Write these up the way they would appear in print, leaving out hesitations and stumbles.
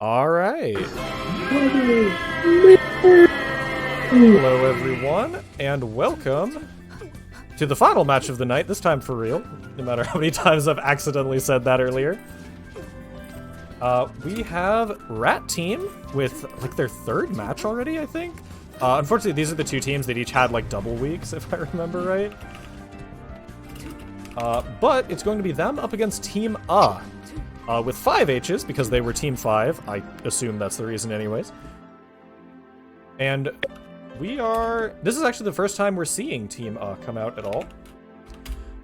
All right. Hello, everyone, and welcome to the final match of the night, this time for real, no matter how many times I've accidentally said that earlier. We have Rat Team with, like, their third match already, I think? Unfortunately, these are the two teams that each had, like, double weeks, if I remember right. But it's going to be them up against Team with 5 H's, because they were Team 5. I assume that's the reason anyways. And this is actually the first time we're seeing Team come out at all.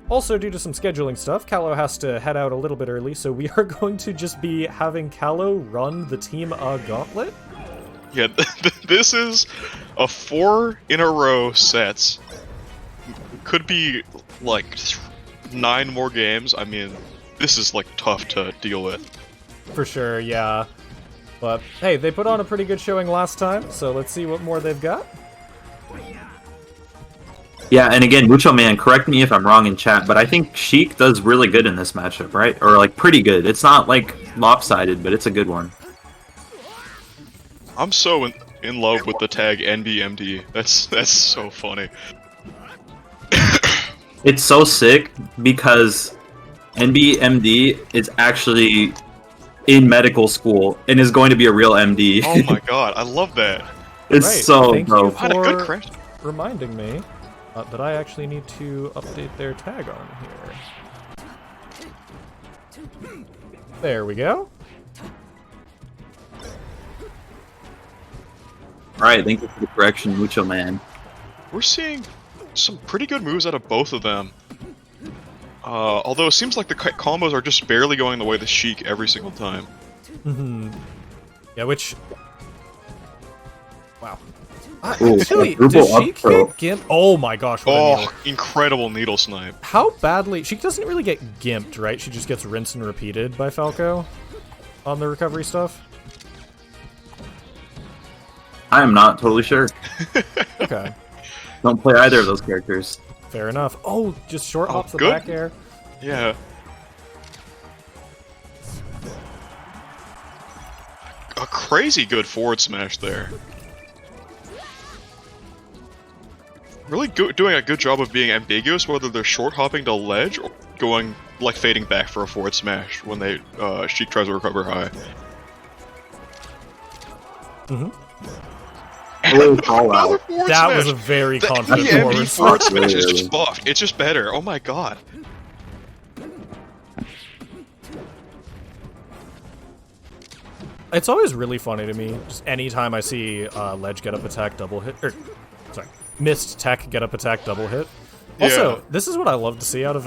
Also, due to some scheduling stuff, Callow has to head out a little bit early, so we are going to just be having Callow run the Team gauntlet. Yeah, this is a 4 in a row sets. Could be, like, 9 more games. I mean, this is, like, tough to deal with. For sure, yeah. But, hey, they put on a pretty good showing last time, so let's see what more they've got. Yeah, and again, Mucho Man, correct me if I'm wrong in chat, but I think Sheik does really good in this matchup, right? Or, like, pretty good. It's not, like, lopsided, but it's a good one. I'm so in love with the tag NBMD. That's so funny. It's so sick because NBMD is actually in medical school and is going to be a real MD. Oh my god, I love that. It's right. so Thank dope. you What a good for crash. reminding me that I actually need to update their tag on here. There we go. Alright, thank you for the correction, Mucho Man. We're seeing some pretty good moves out of both of them. Although it seems like the combos are just barely going the way of the Sheik every single time. Yeah, which... Wow. Ooh, Actually, quadruple does Sheik up throw. get gimped? Oh my gosh, what a Oh, needle. incredible needle snipe. How badly... Sheik doesn't really get gimped, right? She just gets rinsed and repeated by Falco on the recovery stuff? I am not totally sure. Okay. Don't play either of those characters. Fair enough. Oh, just short hops the good. back air. Yeah. A crazy good forward smash there. Really doing a good job of being ambiguous whether they're short hopping to ledge or going, like, fading back for a forward smash when they Sheik tries to recover high. All out. That was a very confident The forward EMB forward smash. smash is just buffed. It's just better. Oh my god. It's always really funny to me, just anytime I see ledge get up attack double hit, or, sorry, missed tech get up attack double hit. Also, Yeah. this is what I love to see out of,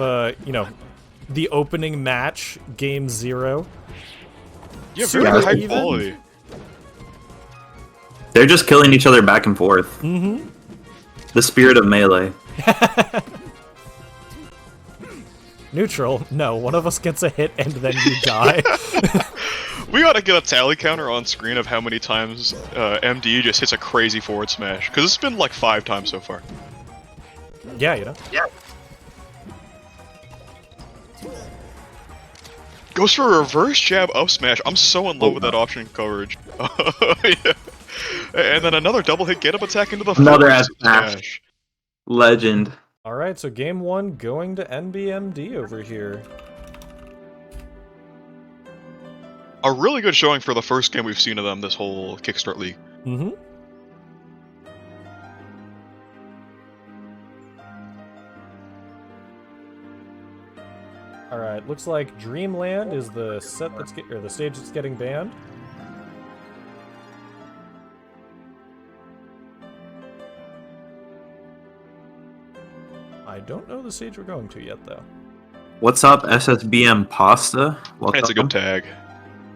the opening match, game 0. Yeah, very Super high even. quality. They're just killing each other back and forth. The spirit of melee. Neutral, no, one of us gets a hit and then you die. We gotta get a tally counter on screen of how many times MD just hits a crazy forward smash, because it's been like 5 times so far. Yeah, you know. Yeah. Goes for a reverse jab up smash. I'm so in love with that option coverage. Yeah. And then another double hit get up attack into the Another forward ass smash. Legend. Alright, so game 1 going to NBMD over here. A really good showing for the first game we've seen of them this whole Kickstart League. Alright, looks like Dreamland is the the stage that's getting banned. I don't know the stage we're going to yet, though. What's up, SSBM Pasta? Welcome. That's a good tag.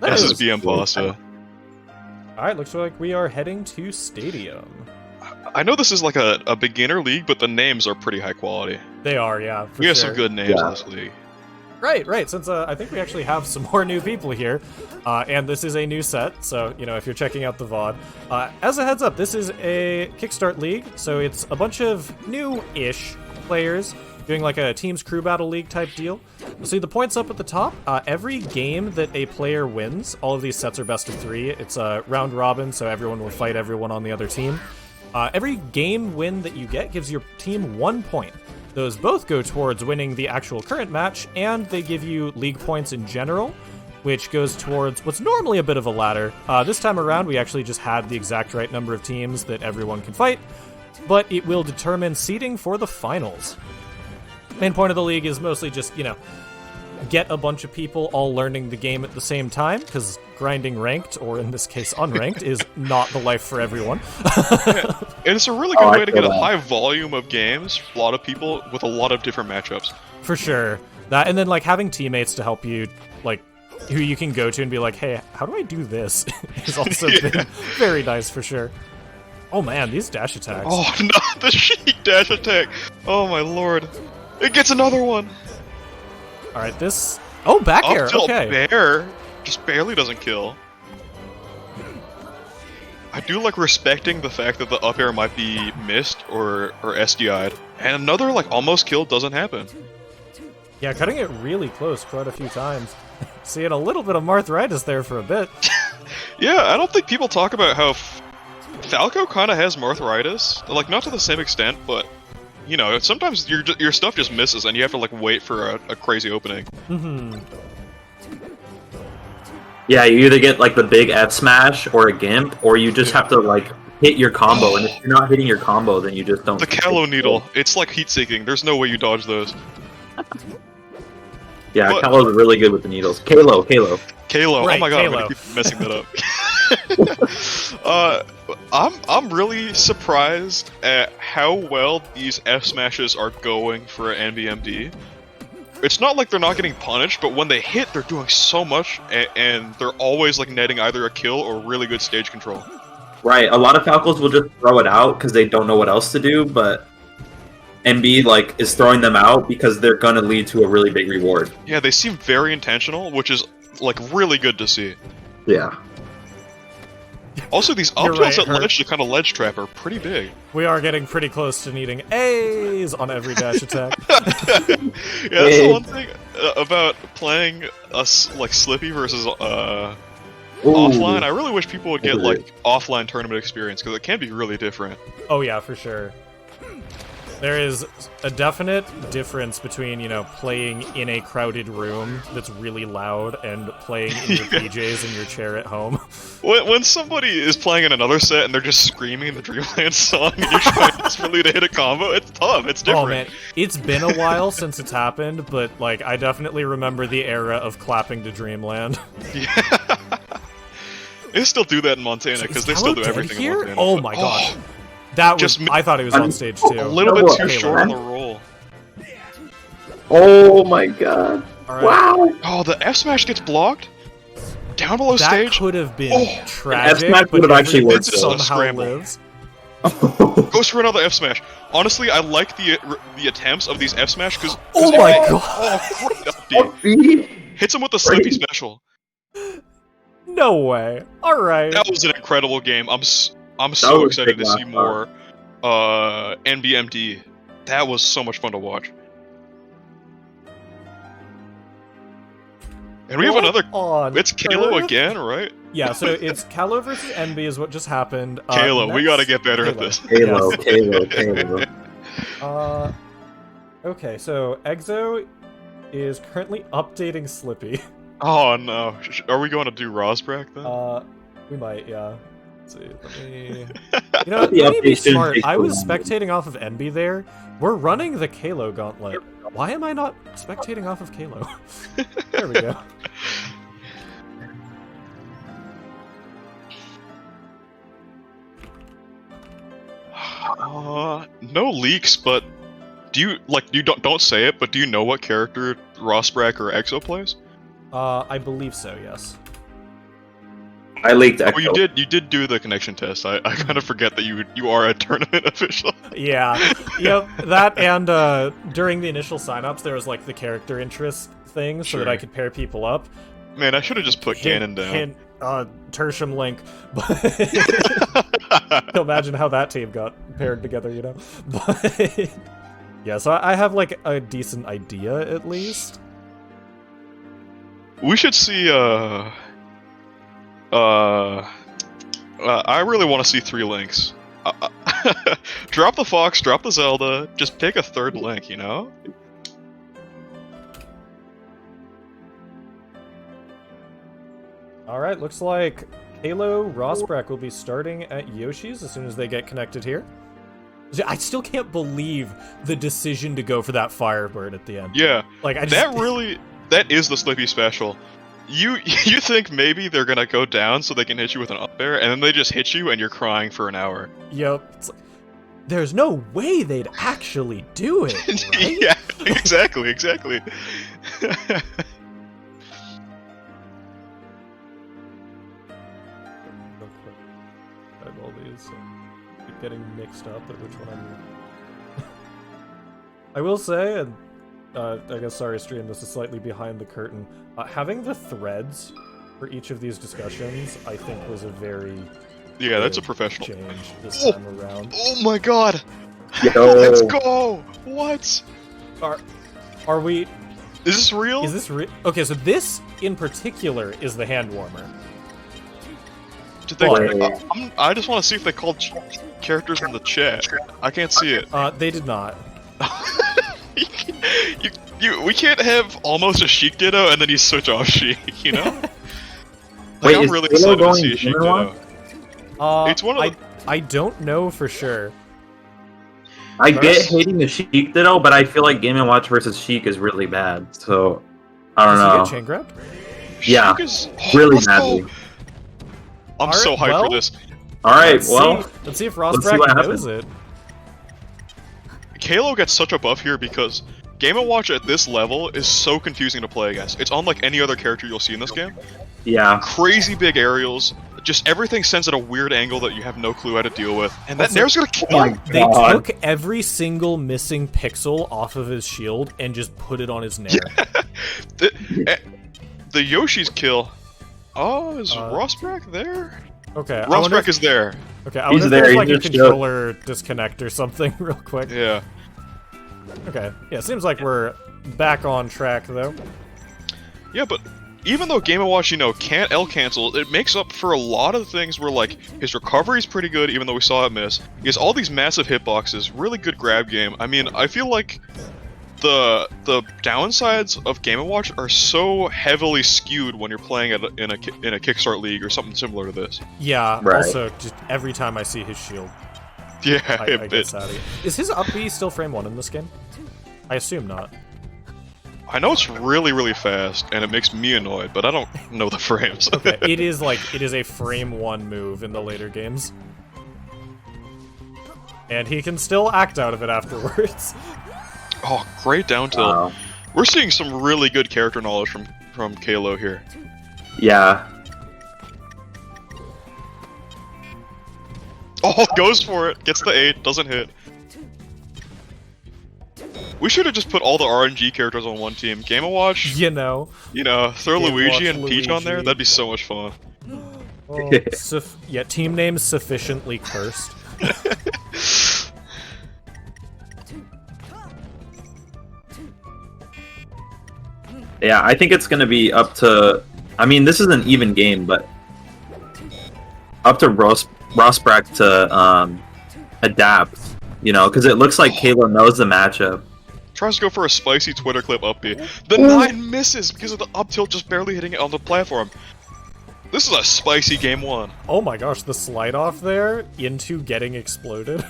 That is. SSBM Pasta. Alright, looks like we are heading to Stadium. I know this is like a beginner league, but the names are pretty high quality. They are, yeah, for We have sure. some good names in this league. Right, since I think we actually have some more new people here, and this is a new set, so, if you're checking out the VOD. As a heads up, this is a Kickstart League, so it's a bunch of new-ish players doing like a Teams Crew Battle League type deal. See the points up at the top? Every game that a player wins, all of these sets are best of 3. It's a round robin, so everyone will fight everyone on the other team. Every game win that you get gives your team 1 point. Those both go towards winning the actual current match, and they give you league points in general, which goes towards what's normally a bit of a ladder. This time around, we actually just had the exact right number of teams that everyone can fight, but it will determine seeding for the finals. Main point of the league is mostly just, get a bunch of people all learning the game at the same time, because grinding ranked, or in this case unranked, is not the life for everyone. And it's a really good way to get a high volume of games, a lot of people with a lot of different matchups. For sure. That, and then having teammates to help you, who you can go to and be like, hey, how do I do this? Is also been very nice for sure. Oh man, these dash attacks. Oh no, the Sheik dash attack. Oh my lord. It gets another one. Alright, this... Oh, back air, okay. Bear just barely doesn't kill. I do like respecting the fact that the up air might be missed or SDI'd. And another almost kill doesn't happen. Yeah, cutting it really close quite a few times. Seeing a little bit of Marthritis there for a bit. Yeah, I don't think people talk about how Falco kind of has Marthritis. Not to the same extent, but, sometimes your stuff just misses and you have to, wait for a crazy opening. Mm-hmm. Yeah, you either get, the big F smash or a Gimp, or you just have to, hit your combo, and if you're not hitting your combo, then you just don't... The Kalo Needle. It's like heat-seeking. There's no way you dodge those. Yeah, Kalo's really good with the needles. Kalo. Right, oh my god, Kalo. I'm gonna keep messing that up. I'm really surprised at how well these F smashes are going for NBMD. It's not like they're not getting punished, but when they hit, they're doing so much, and they're always netting either a kill or really good stage control. Right, a lot of Falcos will just throw it out because they don't know what else to do, but NB is throwing them out because they're gonna lead to a really big reward. Yeah, they seem very intentional, which is really good to see. Yeah. Also, these up tilts that ledge to kind of ledge trap are pretty big. We are getting pretty close to needing A's on every dash attack. Yeah, that's the one thing about playing us Slippy versus offline. I really wish people would get offline tournament experience because it can be really different. Oh yeah, for sure. There is a definite difference between, playing in a crowded room that's really loud and playing in your PJs in your chair at home. When somebody is playing in another set and they're just screaming the Dreamland song and you're trying desperately to hit a combo, it's tough, it's different. Oh man, it's been a while since it's happened, but I definitely remember the era of clapping to Dreamland. Yeah. They still do that in Montana because they still do everything here? in Montana. Oh my god. That was, I thought he was on stage too. A little bit too short on the roll. Oh my god. Right. Wow. Oh, the F smash gets blocked? Down below stage? That could have been tragic, F smash would have actually worked. Somehow lives. Goes for another F smash. Honestly, I like the attempts of these F smash because. Oh my god! Oh, great hits him with the Slippy special. No way. Alright. That was an incredible game. I'm so excited to see more NBMD. That was so much fun to watch. And we have another. It's Kalo again, right? Yeah, so it's Kalo versus NB is what just happened. Kalo, we gotta get better at this. Kalo. Okay, so Exo is currently updating Slippy. Oh no. Are we going to do Rosbrack then? We might, yeah. Let's see, let me... let me be smart. I was spectating off of NB there. We're running the Kalo gauntlet. Why am I not spectating off of Kalo? There we go. No leaks, but do you don't say it, but do you know what character Rosbrack or Exo plays? I believe so, yes. I leaked Exo. Oh, you did do the connection test. I kind of forget that you are a tournament official. Yeah. Yep, that and during the initial signups there was the character interest thing so that I could pair people up. Man, I should have just put Ganon down. Tertium Link. Imagine how that team got paired together, But yeah, so I have a decent idea at least. We should see, I really want to see 3 links. Drop the Fox, drop the Zelda, just pick a 3rd link, you know? Alright, looks like Halo Rosbrack will be starting at Yoshi's as soon as they get connected here. I still can't believe the decision to go for that Firebird at the end. Yeah, like that is the Slippy special. You think maybe they're gonna go down so they can hit you with an up air, and then they just hit you and you're crying for an hour. Yep. It's like, there's no way they'd actually do it, right? Yeah, exactly. Real quick. I have all these, so I keep getting mixed up at which one I'm... I will say, and I guess sorry stream, this is slightly behind the curtain, having the threads for each of these discussions, I think was a very Yeah, that's a professional change this time around. Oh my god! Yo. Let's go! What? Are we... Is this real? Is this real? Okay, so this in particular is the hand warmer. Did they, What? I just want to see if they called characters in the chat. I can't see it. They did not. We can't have almost a Sheik Ditto and then you switch off Sheik, you know? Like, Wait, I'm is really Halo excited to going see a Sheik Gamer Ditto. It's one of the... I don't know for sure. I get hating the Sheik Ditto, but I feel like Game & Watch versus Sheik is really bad, so I don't know. Does he get chain grabbed? Yeah, Sheik is... really let's badly. go. I'm so hyped well, for this. Alright, well, let's see if let's see Rosbrack what knows happens. it. Halo gets such a buff here because Game & Watch at this level is so confusing to play against. It's unlike any other character you'll see in this game. yeah. Crazy big aerials, just everything sends at a weird angle that you have no clue how to deal with. And that Nair's gonna kill him! They God. took every single missing pixel off of his shield and just put it on his Nair. The Yoshi's kill. Oh, is Rosbrack there? Okay, I wonder Rosbrack is there. Okay, I He's wonder if there, there's he like a just controller disconnect or something real quick. Yeah. Okay, yeah, seems like we're back on track though. Yeah, but even though Game & Watch, you know, can't L-cancel, it makes up for a lot of things where, like, his recovery's pretty good, even though we saw it miss. He has all these massive hitboxes, really good grab game. I mean, I feel like the downsides of Game & Watch are so heavily skewed when you're playing in a Kickstart League or something similar to this. Yeah, Right. also, just every time I see his shield, Yeah, I get savvy. Is his up B still frame 1 in this game? I assume not. I know it's really, really fast, and it makes me annoyed, but I don't know the frames. Okay, it is a frame 1 move in the later games. And he can still act out of it afterwards. Oh, great down tilt. Wow. We're seeing some really good character knowledge from Kalo here. Yeah. Oh, goes for it. Gets the 8, doesn't hit. We should have just put all the RNG characters on one team. Game & Watch, You know. throw Game Luigi Watch and Peach on there, Luigi. that'd be so much fun. Oh, yeah, team names sufficiently cursed. Yeah, I think it's gonna be up to... I mean, this is an even game, but... Up to Rosbrack to, adapt, you know, because it looks like Halo knows the matchup. Tries to go for a spicy Twitter clip up B. The 9 misses because of the up tilt just barely hitting it on the platform. This is a spicy game 1. Oh my gosh, the slide off there into getting exploded.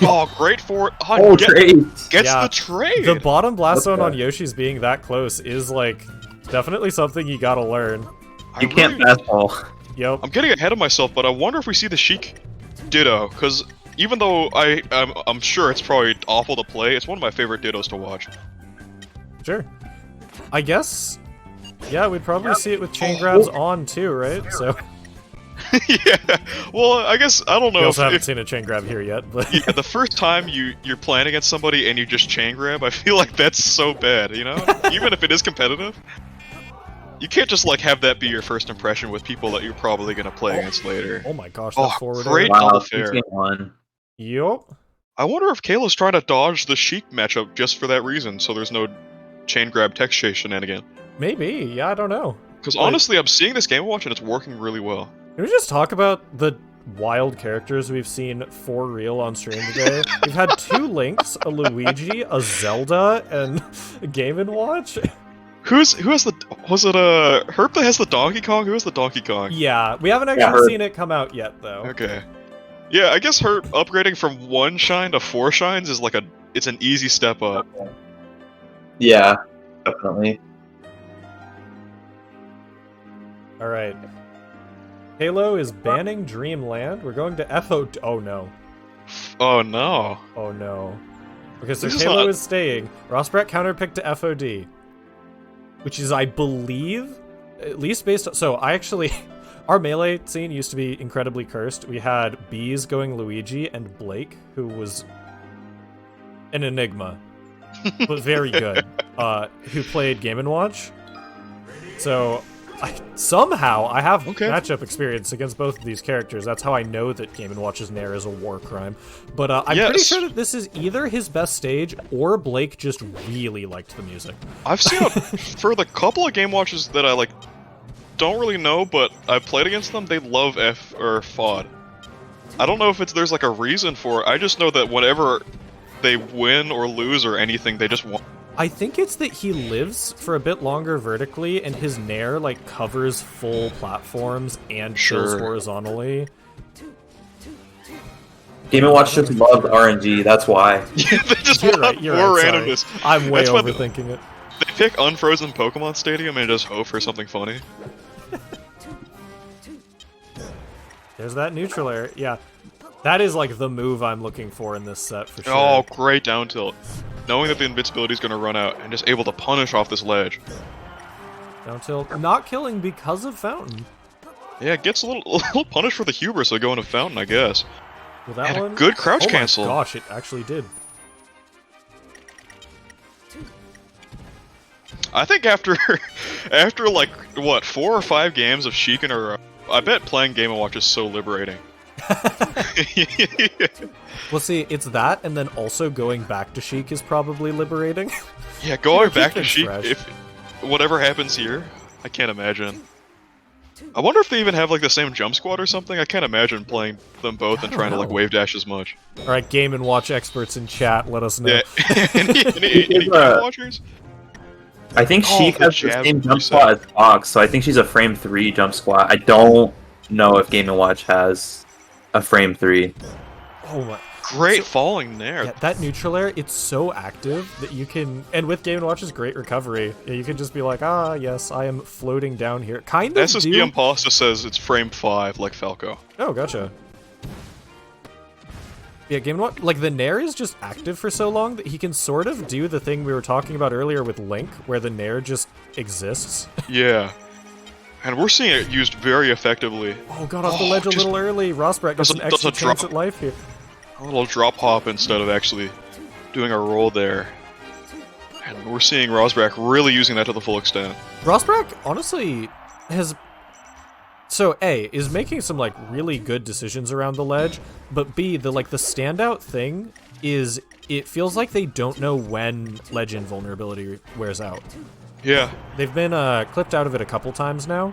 Oh, great for it. Oh, trade! Gets Yeah, the trade! The bottom blast zone Okay. on Yoshi's being that close is, like, definitely something you gotta learn. You can't fastball. Yep. I'm getting ahead of myself, but I wonder if we see the Sheik Ditto, because even though I'm sure it's probably awful to play, it's one of my favorite Dittos to watch. Sure. I guess, yeah, we'd probably see it with chain grabs on too, right? So Yeah, well, I guess, I don't we know also haven't if seen a chain grab here yet, but yeah, the first time you're playing against somebody and you just chain grab, I feel like that's so bad, you know? Even if it is competitive. You can't just, like, have that be your first impression with people that you're probably gonna play against later. oh my gosh, that Oh, forward great air. Wow, double fair. 16-1. Yup. I wonder if Kayla's trying to dodge the Sheik matchup just for that reason, so there's no chain grab text chase shenanigan. Maybe, yeah, I don't know. Because Like- honestly, I'm seeing this Game & Watch and it's working really well. Can we just talk about the wild characters we've seen for real on stream today? We've had 2 Links, a Luigi, a Zelda, and a Game & Watch. Who has the... Was it Herb that has the Donkey Kong? Who has the Donkey Kong? Yeah, we haven't Yeah, actually Herb. seen it come out yet, though. Okay. Yeah, I guess her upgrading from 1 shine to 4 shines is like it's an easy step up. Yeah, definitely. Alright. Halo is banning Dreamland. We're going to FO... Oh no. Oh no. Oh no. Okay, so This is Halo not- is staying. Rossbrat counterpicked to FOD. Which is, I believe, at least based on... So, I actually... Our Melee scene used to be incredibly cursed. We had Bees going Luigi and Blake, who was an enigma, but very good, who played Game & Watch. So, somehow, I have Okay. matchup experience against both of these characters. That's how I know that Game & Watch's Nair is a war crime. But I'm pretty Yes. sure that this is either his best stage, or Blake just really liked the music. I've seen for the couple of Game Watches that I don't really know, but I've played against them, they love F or FOD. I don't know if there's like a reason for it. I just know that whenever they win or lose or anything, they just want. I think it's that he lives for a bit longer vertically, and his Nair, like, covers full platforms and kills Sure. horizontally. Game & Watch just loved RNG, that's why. Yeah, they just You're want right, you're more right, sorry. randomness. I'm way That's why they overthinking it. pick unfrozen Pokemon Stadium and just hope for something funny. There's that neutral air. Yeah, that is, like, the move I'm looking for in this set, for sure. Oh, great down tilt. Knowing that the invincibility is going to run out and just able to punish off this ledge. Down tilt. Not killing because of Fountain. Yeah, it gets a little punished for the hubris of going to Fountain, I guess. With that And a one... good crouch oh cancel. my gosh, it actually did. I think after like, what, 4 or 5 games of Sheik in a row, I bet playing Game & Watch is so liberating. Well, see, it's that, and then also going back to Sheik is probably liberating. Yeah, going Keep back to things Sheik, fresh. if whatever happens here, I can't imagine. I wonder if they even have like the same jump squad or something. I can't imagine playing them both and I trying to don't like know. wave dash as much. Alright, Game & Watch experts in chat, let us know. Yeah. any Game Watchers? I think Oh, Sheik the has the jab same jump reset. squat as Fox, so I think she's a frame 3 jump squat. I don't know if Game & Watch has a frame 3. Oh my... Great falling there. Yeah, that neutral air, it's so active that you can, and with Game & Watch's great recovery, yeah, you can just be like, ah, yes, I am floating down here. Kind of SSBM Pasta says it's frame 5 like Falco. Oh, gotcha. Yeah, Game & Watch, like, the Nair is just active for so long that he can sort of do the thing we were talking about earlier with Link, where the Nair just exists. Yeah. And we're seeing it used very effectively. Oh, got off the ledge a just- little early. Rossbrat gets does an a- does extra a chance drop. at life here. A little drop hop instead of actually doing a roll there. And we're seeing Rosbrack really using that to the full extent. Rossbrat, honestly, has... So, A, is making some, like, really good decisions around the ledge, but B, the standout thing is it feels like they don't know when ledge invulnerability wears out. Yeah. They've been clipped out of it a couple times now.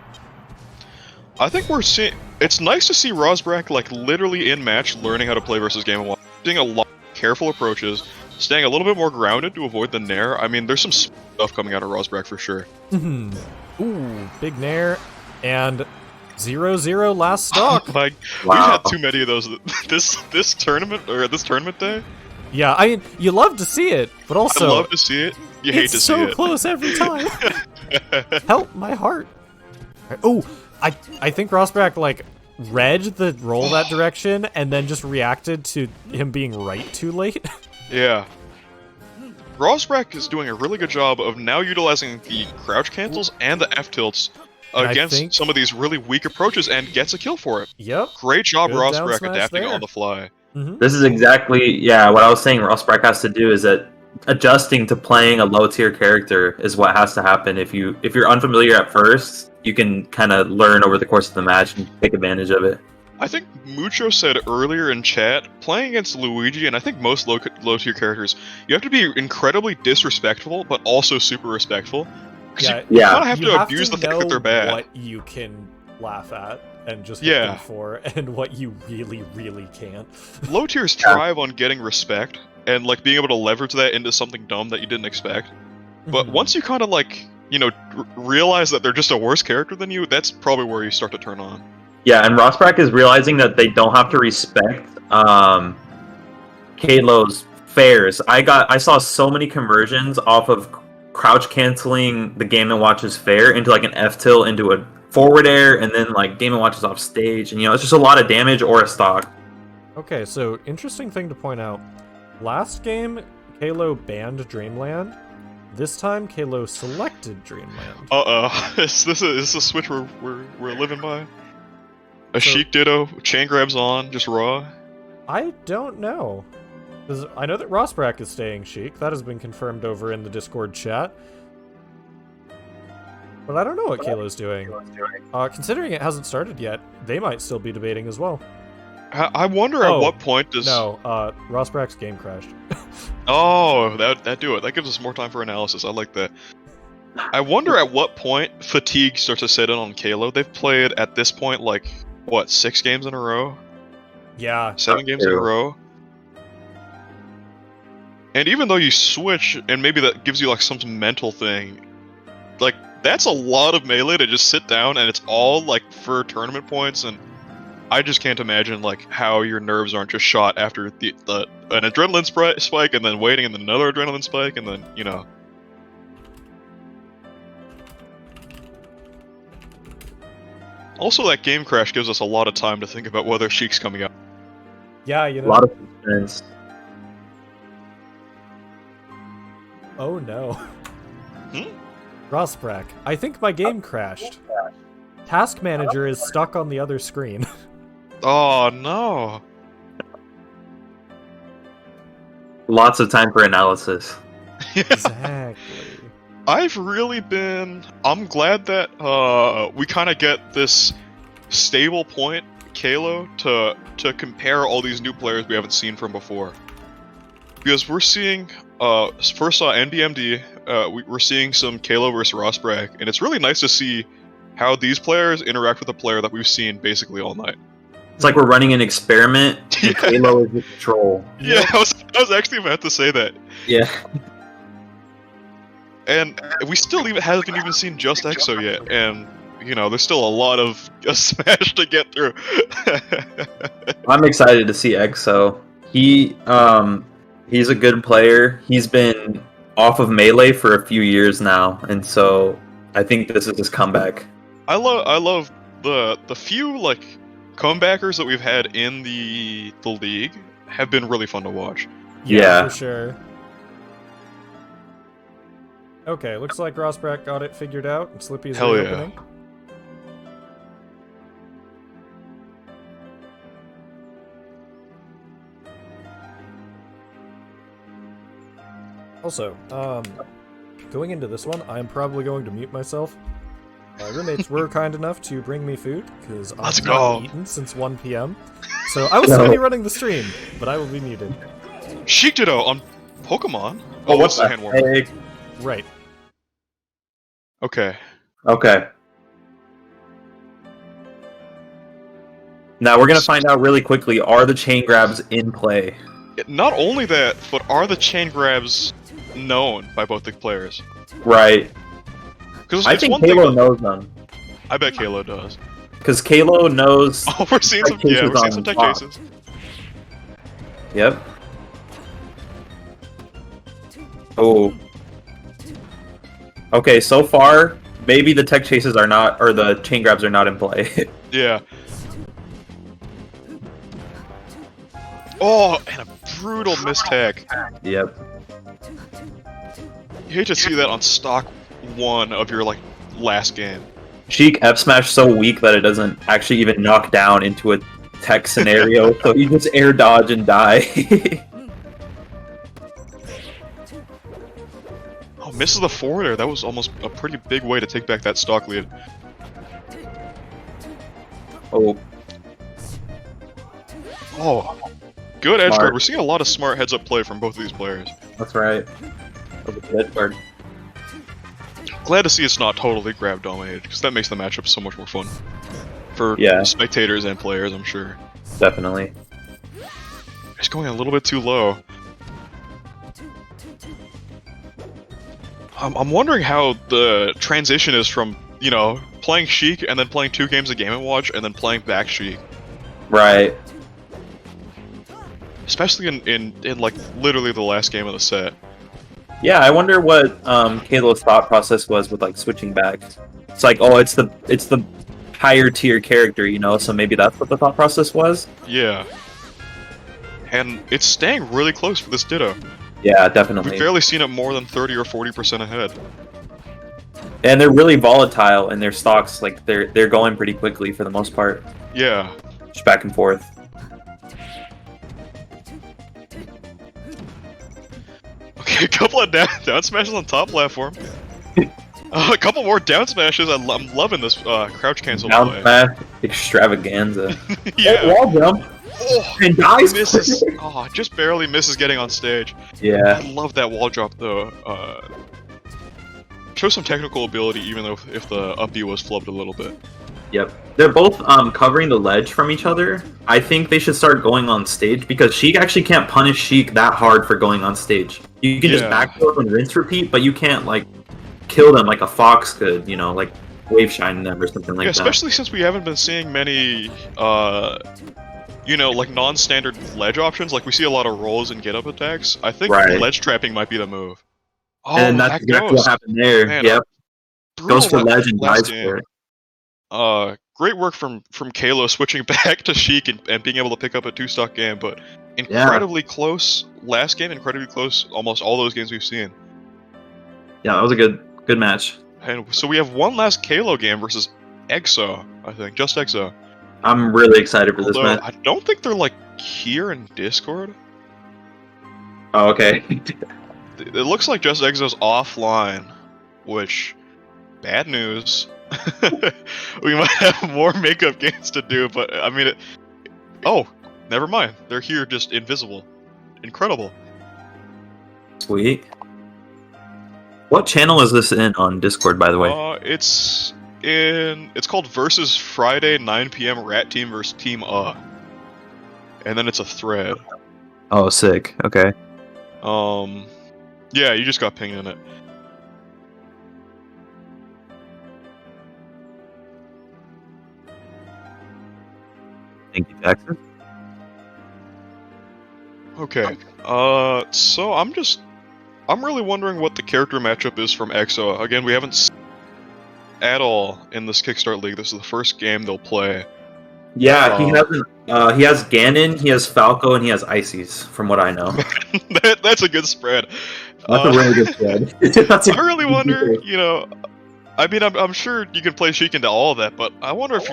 I think we're seeing... It's nice to see Rosbrack, like, literally in match learning how to play versus Game & Watch. Doing a lot of careful approaches, staying a little bit more grounded to avoid the Nair. I mean, there's some stuff coming out of Rosbrack for sure. Ooh, big Nair, and 0-0 last stock. Like, Wow. we've had too many of those this tournament, or this tournament day. Yeah, I mean, you love to see it, but I also... love to see it. You hate it's to so see it. close every time. Help my heart. Oh, I think Rossbrak, like, read the roll that direction and then just reacted to him being right too late. Yeah. Rosbrack is doing a really good job of now utilizing the crouch cancels and the F tilts And I against think- some of these really weak approaches and gets a kill for it. Yep. Great job, Good down Rosbrack, smash adapting there. on the fly. This is exactly, yeah, what I was saying Rossbrack has to do is that adjusting to playing a low tier character is what has to happen. If you're unfamiliar at first, you can kind of learn over the course of the match and take advantage of it. I think Mucho said earlier in chat, playing against Luigi, and I think most low tier characters, you have to be incredibly disrespectful, but also super respectful. Yeah, you Yeah. kind of have you to have abuse to the fact know that they're bad. what you can laugh at and just hit them Yeah. for, and what you really, really can't. Low tiers thrive on getting respect and like being able to leverage that into something dumb that you didn't expect. But Mhm. once you kind of like, you know, realize that they're just a worse character than you, that's probably where you start to turn on. Yeah, and Rosbrack is realizing that they don't have to respect Kalo's fairs. I saw so many conversions off of crouch canceling the Game and Watch's fair into like an F tilt into a forward air, and then like Game and Watch is off stage, and it's just a lot of damage or a stock. Okay, so interesting thing to point out. Last game, Kalo banned Dreamland. This time, Kalo selected Dreamland. Is this a switch we're living by? A So- Sheik Ditto, chain grabs on, just raw. I don't know. 'Cause I know that Rosbrack is staying Sheik. That has been confirmed over in the Discord chat. But I don't know what Kalo's doing. Considering it hasn't started yet, they might still be debating as well. I wonder at Oh, what point does No, Rosbrack's game crashed. Oh, that do it. That gives us more time for analysis. I like that. I wonder at what point fatigue starts to set in on Kalo. They've played at this point like what, 6 games in a row, Yeah, 7 games in a row. And even though you switch, and maybe that gives you like some mental thing, like that's a lot of melee to just sit down, and it's all like for tournament points. And I just can't imagine like how your nerves aren't just shot after an adrenaline spike, and then waiting, and then another adrenaline spike, and then Also, that game crash gives us a lot of time to think about whether Sheik's coming out. yeah, A lot of suspense. Oh no. Hmm? Rosbrack, I think my game crashed. Task Manager is stuck on the other screen. Oh no! Lots of time for analysis. Exactly. I'm glad that we kind of get this stable point, Kalo, to compare all these new players we haven't seen from before. Because we're seeing, first saw NBMD, we're seeing some Kalo versus Rosbrack, and it's really nice to see how these players interact with a player that we've seen basically all night. It's like we're running an experiment, and Yeah. Kalo is the control. Yeah, I was actually about to say that. Yeah. And we still haven't even seen Just EXO yet, and there's still a lot of Smash to get through. I'm excited to see EXO. He's a good player. He's been off of Melee for a few years now, and so I think this is his comeback. I love the few like comebackers that we've had in the league have been really fun to watch. Yeah. For sure. Okay, looks like Rosbrack got it figured out, and Slippy's Hell yeah. reopening. Also, going into this one, I'm probably going to mute myself. My roommates were kind enough to bring me food, because Let's I've go. not eaten since 1 p.m. So I will still be running the stream, but I will be muted. Sheik Ditto on Pokemon. Oh, what's what's the the hand warmer? heck? Right. Okay. Okay. Now we're gonna find out really quickly, are the chain grabs in play? Not only that, but are the chain grabs known by both the players? Right. Because I think Kalo knows them. I bet Kalo does. Because Kalo knows... Oh, we're seeing some. Tech Yeah, we're chases seeing some on tech top. chases. Yep. Oh. Okay, so far, maybe the tech chases are not, or the chain grabs are not in play. Yeah. Oh, and a brutal mistake. Yep. You hate to see that on stock 1 of your last game. Sheik F smash so weak that it doesn't actually even knock down into a tech scenario, so you just air dodge and die. Oh, misses the forwarder. That was almost a pretty big way to take back that stock lead. Oh, Oh, good edge Smart. guard. We're seeing a lot of smart heads-up play from both of these players. that's right. That was a good card. glad to see it's not totally grab dominated, because that makes the matchup so much more fun for spectators and players, I'm sure. Definitely. It's going a little bit too low. I'm wondering how the transition is from, you know, playing Sheik and then playing 2 games of Game & Watch and then playing back Sheik. Right. Especially in like literally the last game of the set. Yeah, I wonder what Kalo's thought process was with like switching back. It's like, oh, it's the higher tier character, you know, so maybe that's what the thought process was. Yeah. And it's staying really close for this Ditto. Yeah, definitely. We've barely seen it more than 30 or 40% ahead. And they're really volatile in their stocks. Like they're going pretty quickly for the most part. Yeah. Just back and forth. Okay, a couple of down smashes on top platform. A couple more down smashes. I'm loving this crouch cancel Down play. smash extravaganza. Yeah. Oh, wall jump. Oh, And dies. misses. Oh, just barely misses getting on stage. Yeah. I love that wall drop though. Shows some technical ability, even though if the up B was flubbed a little bit. Yep. They're both covering the ledge from each other. I think they should start going on stage because Sheik actually can't punish Sheik that hard for going on stage. You can just backflip and rinse repeat, but you can't like kill them like a Fox could, you know, like wave shine them or something like that. Especially since we haven't been seeing many you know, like non-standard ledge options. Like we see a lot of rolls and get-up attacks. I think ledge trapping might be the move. Oh, and that's exactly what happened there. Man, yep. Goes for ledge and dies for it. Great work from Kalo switching back to Sheik and being able to pick up a 2-stock game, but incredibly close last game, incredibly close almost all those games we've seen. Yeah, that was a good match. And so we have one last Kalo game versus Exo, I think, just Exo. I'm really excited for this match. I don't think they're like here in Discord. Oh, okay. It looks like Just Exo's offline, which bad news. We might have more makeup games to do, but I mean, oh, never mind. They're here, just invisible. Incredible. Sweet. What channel is this in on Discord, by the way? It's called Versus Friday 9 p.m. Rat Team versus Team and then it's a thread. Oh, sick. Okay. Yeah, you just got pinged in it. Thank you, Jackson. Okay. So I'm really wondering what the character matchup is from EXO. Again, we haven't seen at all in this Kickstart League. This is the first game they'll play. Yeah, he has Ganon, he has Falco, and he has Ices, from what I know. That's a good spread. That's a really good spread. I really wonder, you know, I mean, I'm sure you can play Sheik into all of that, but I wonder if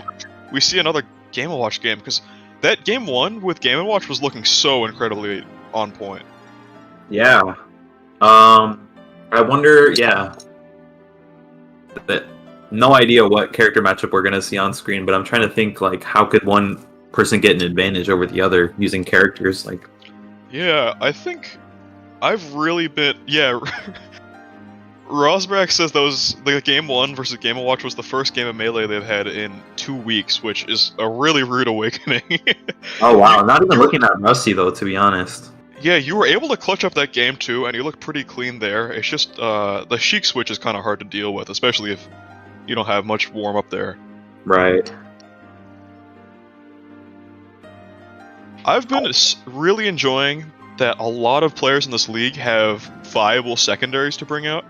we see another Game & Watch game, because that game 1 with Game & Watch was looking so incredibly on point. Yeah. I wonder, but no idea what character matchup we're gonna see on screen, but I'm trying to think, like, how could one person get an advantage over the other using characters, like... Yeah, I think I've really been... Yeah, Rosbrack says the game 1 versus Game & Watch was the first game of Melee they've had in 2 weeks, which is a really rude awakening. Oh wow, not even looking that rusty though, to be honest. Yeah, you were able to clutch up that game too, and you looked pretty clean there. It's just, the Sheik switch is kind of hard to deal with, especially if you don't have much warm-up there. Right. I've been really enjoying that a lot of players in this league have viable secondaries to bring out.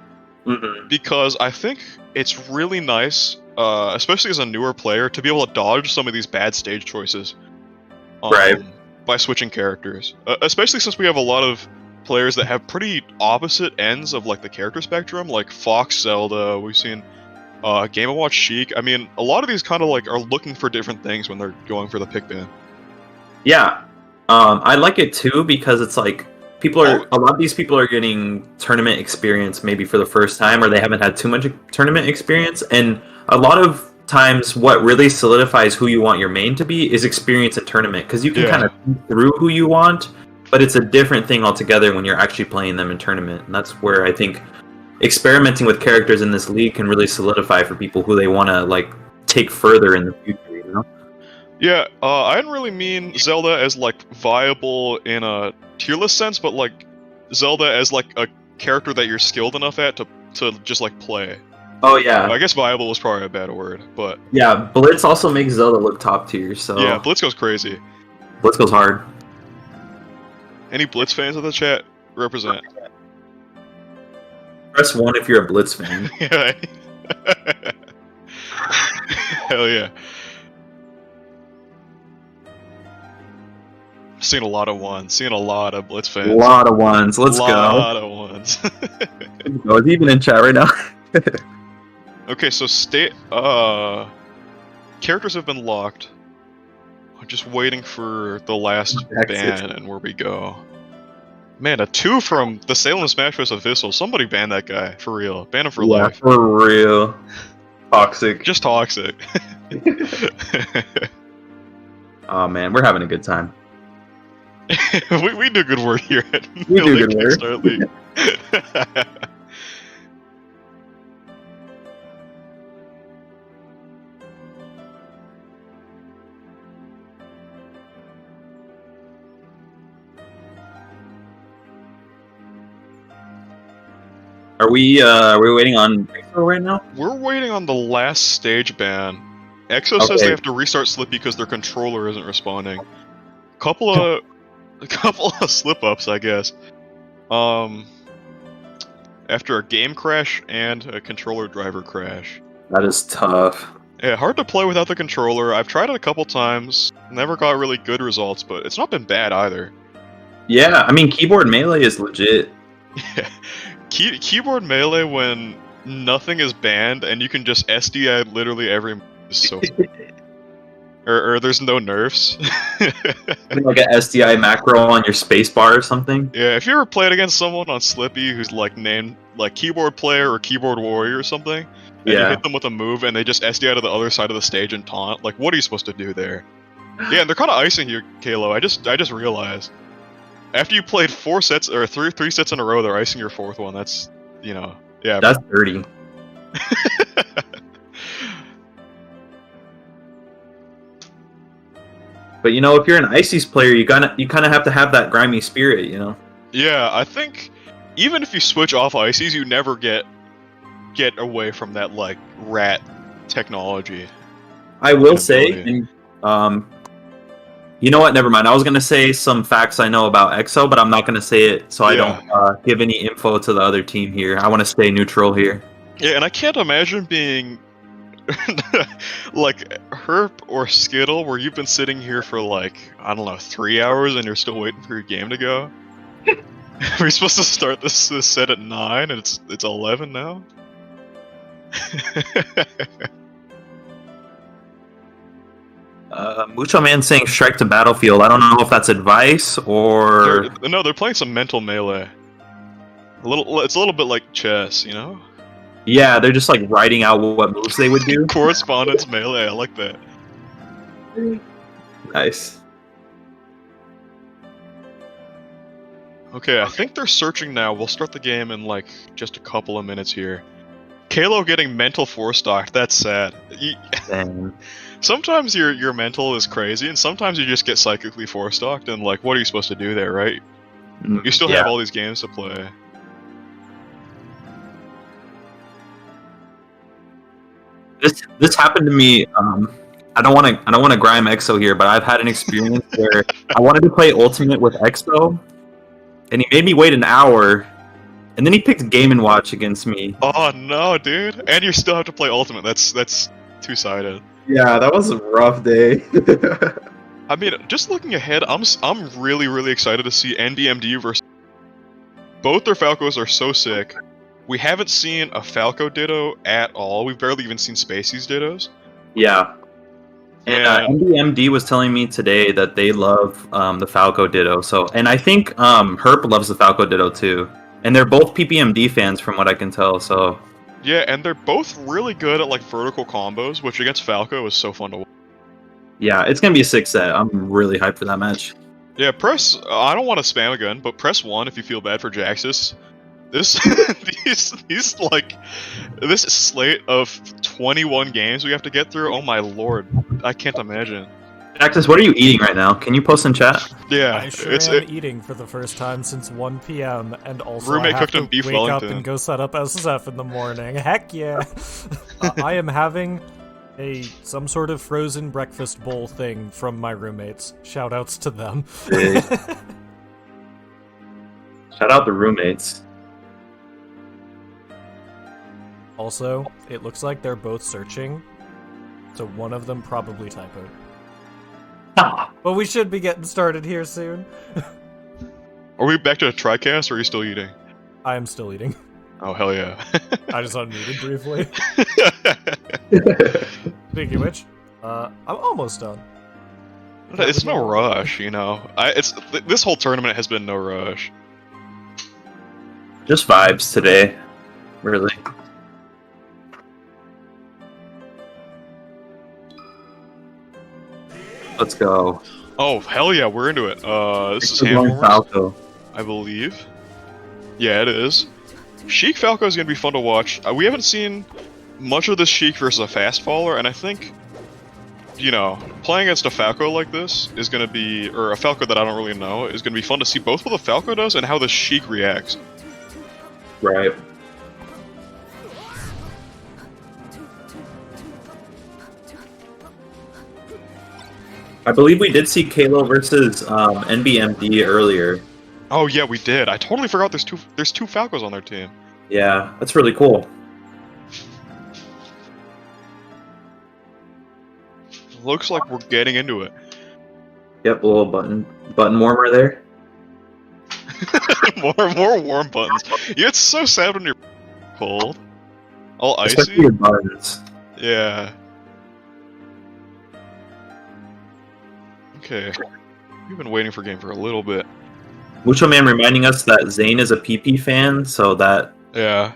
Because I think it's really nice, especially as a newer player, to be able to dodge some of these bad stage choices. By switching characters. Especially since we have a lot of players that have pretty opposite ends of like the character spectrum, like Fox Zelda, we've seen Game & Watch Sheik. I mean, a lot of these kind of like are looking for different things when they're going for the pick ban. Yeah. I like it too because it's like a lot of these people are getting tournament experience maybe for the first time, or they haven't had too much tournament experience, and a lot of times what really solidifies who you want your main to be is experience in tournament, because you can kind of think through who you want, but it's a different thing altogether when you're actually playing them in tournament, and that's where I think experimenting with characters in this league can really solidify for people who they want to like take further in the future. You know? Yeah, I didn't really mean Zelda as like viable in a tier list sense, but like Zelda as like a character that you're skilled enough at to just like play. Oh yeah, I guess viable was probably a bad word, but yeah. Blitz also makes Zelda look top tier. So yeah, Blitz goes crazy. Blitz goes hard. Any Blitz fans in the chat? Represent. Press 1 if you're a Blitz fan. Yeah. Hell yeah. Seen a lot of ones. Seen a lot of Blitz fans. A lot of ones. Let's go. A lot of ones. Oh, it's even in chat right now. Okay, so characters have been locked. I'm just waiting for the last ban and where we go. Man, a 2 from the Salem Smashfests official. Somebody ban that guy for real. Ban him for life. For real. Toxic. Just toxic. Oh man, we're having a good time. we do good work here at We do good Kickstart League. Are we waiting on Exo right now? We're waiting on the last stage ban. Exo says Okay. they have to restart Slippy because their controller isn't responding. Couple of slip-ups, I guess. After a game crash and a controller driver crash. That is tough. Yeah, hard to play without the controller. I've tried it a couple times. Never got really good results, but it's not been bad either. Yeah, I mean keyboard melee is legit. Yeah. Keyboard melee when nothing is banned and you can just SDI literally every move is so or there's no nerfs. Like an SDI macro on your spacebar or something. Yeah, if you ever played against someone on Slippy who's like named like keyboard player or keyboard warrior or something, and you hit them with a move and they just SDI to the other side of the stage and taunt, like what are you supposed to do there? Yeah, and they're kind of icing you, Kalo. I just realized. After you played 4 sets or three sets in a row, they're icing your 4th one. That's, you know, yeah. That's dirty. But you know, if you're an Ices player, you kind of have to have that grimy spirit, you know. Yeah, I think even if you switch off Ices, you never get away from that like rat technology. I will say, and, you know what? Never mind. I was gonna say some facts I know about EXO, but I'm not gonna say it, so I don't give any info to the other team here. I want to stay neutral here. Yeah, and I can't imagine being like Herp or Skittle, where you've been sitting here for like I don't know 3 hours and you're still waiting for your game to go. We're supposed to start this set at 9, and it's 11 now. Mucho Man saying strike to battlefield. I don't know if that's advice or they're playing some mental melee. It's a little bit like chess, you know? Yeah, they're just like writing out what moves they would do. Correspondence melee, I like that. Nice. Okay, I think they're searching now. We'll start the game in like just a couple of minutes here. Kalo getting mental 4-stocked, that's sad. Sometimes your mental is crazy, and sometimes you just get psychically 4-stocked, and like, what are you supposed to do there, right? You still have all these games to play. This happened to me. I don't want to grime EXO here, but I've had an experience where I wanted to play Ultimate with EXO, and he made me wait an hour, and then he picked Game & Watch against me. Oh no, dude! And you still have to play Ultimate. That's two-sided. Yeah, that was a rough day. I mean, just looking ahead, I'm really excited to see NDMD versus. Both their Falcos are so sick. We haven't seen a Falco Ditto at all. We've barely even seen Spacey's Dittos. Yeah. And NDMD was telling me today that they love the Falco Ditto. So, and I think Herp loves the Falco Ditto too. And they're both PPMD fans from what I can tell. So. Yeah, and they're both really good at like vertical combos, which against Falco is so fun to watch. Yeah, it's gonna be a 6 set. I'm really hyped for that match. Yeah, I don't want to spam again, but press 1 if you feel bad for Jaxus. This these like this slate of 21 games we have to get through. Oh my lord, I can't imagine. Access, what are you eating right now? Can you post in chat? Yeah, I sure it's am eating for the first time since 1 p.m. and also Roommate I have cooked him to beef wake up Wellington. and go set up SSF in the morning. Heck yeah! I am having some sort of frozen breakfast bowl thing from my roommates. Shoutouts to them. Big. Shout out the roommates. Also, it looks like they're both searching, so one of them probably typoed. But we should be getting started here soon. Are we back to a TriCast or are you still eating? I am still eating. Oh hell yeah. I just unmuted briefly. Speaking of which, I'm almost done. It's no rush, you know. This whole tournament has been no rush. Just vibes today, really. Let's go. Oh hell yeah, we're into it. This is Good morning, Handwarmers, Falco. I believe. Yeah, it is. Sheik Falco is gonna be fun to watch. We haven't seen much of this Sheik versus a fast faller, and I think, you know, playing against a Falco like this is gonna be, or a Falco that I don't really know, is gonna be fun to see both what the Falco does and how the Sheik reacts. Right. I believe we did see Kalo versus NBMD earlier. Oh yeah, we did. I totally forgot there's two Falcos on their team. Yeah, that's really cool. Looks like we're getting into it. Yep, a little button warmer there. more warm buttons. Yeah, it's so sad when you're cold. All Especially icy. your buttons. Yeah. Okay. We've been waiting for game for a little bit. Mucho Man reminding us that Zane is a PP fan, so that Yeah.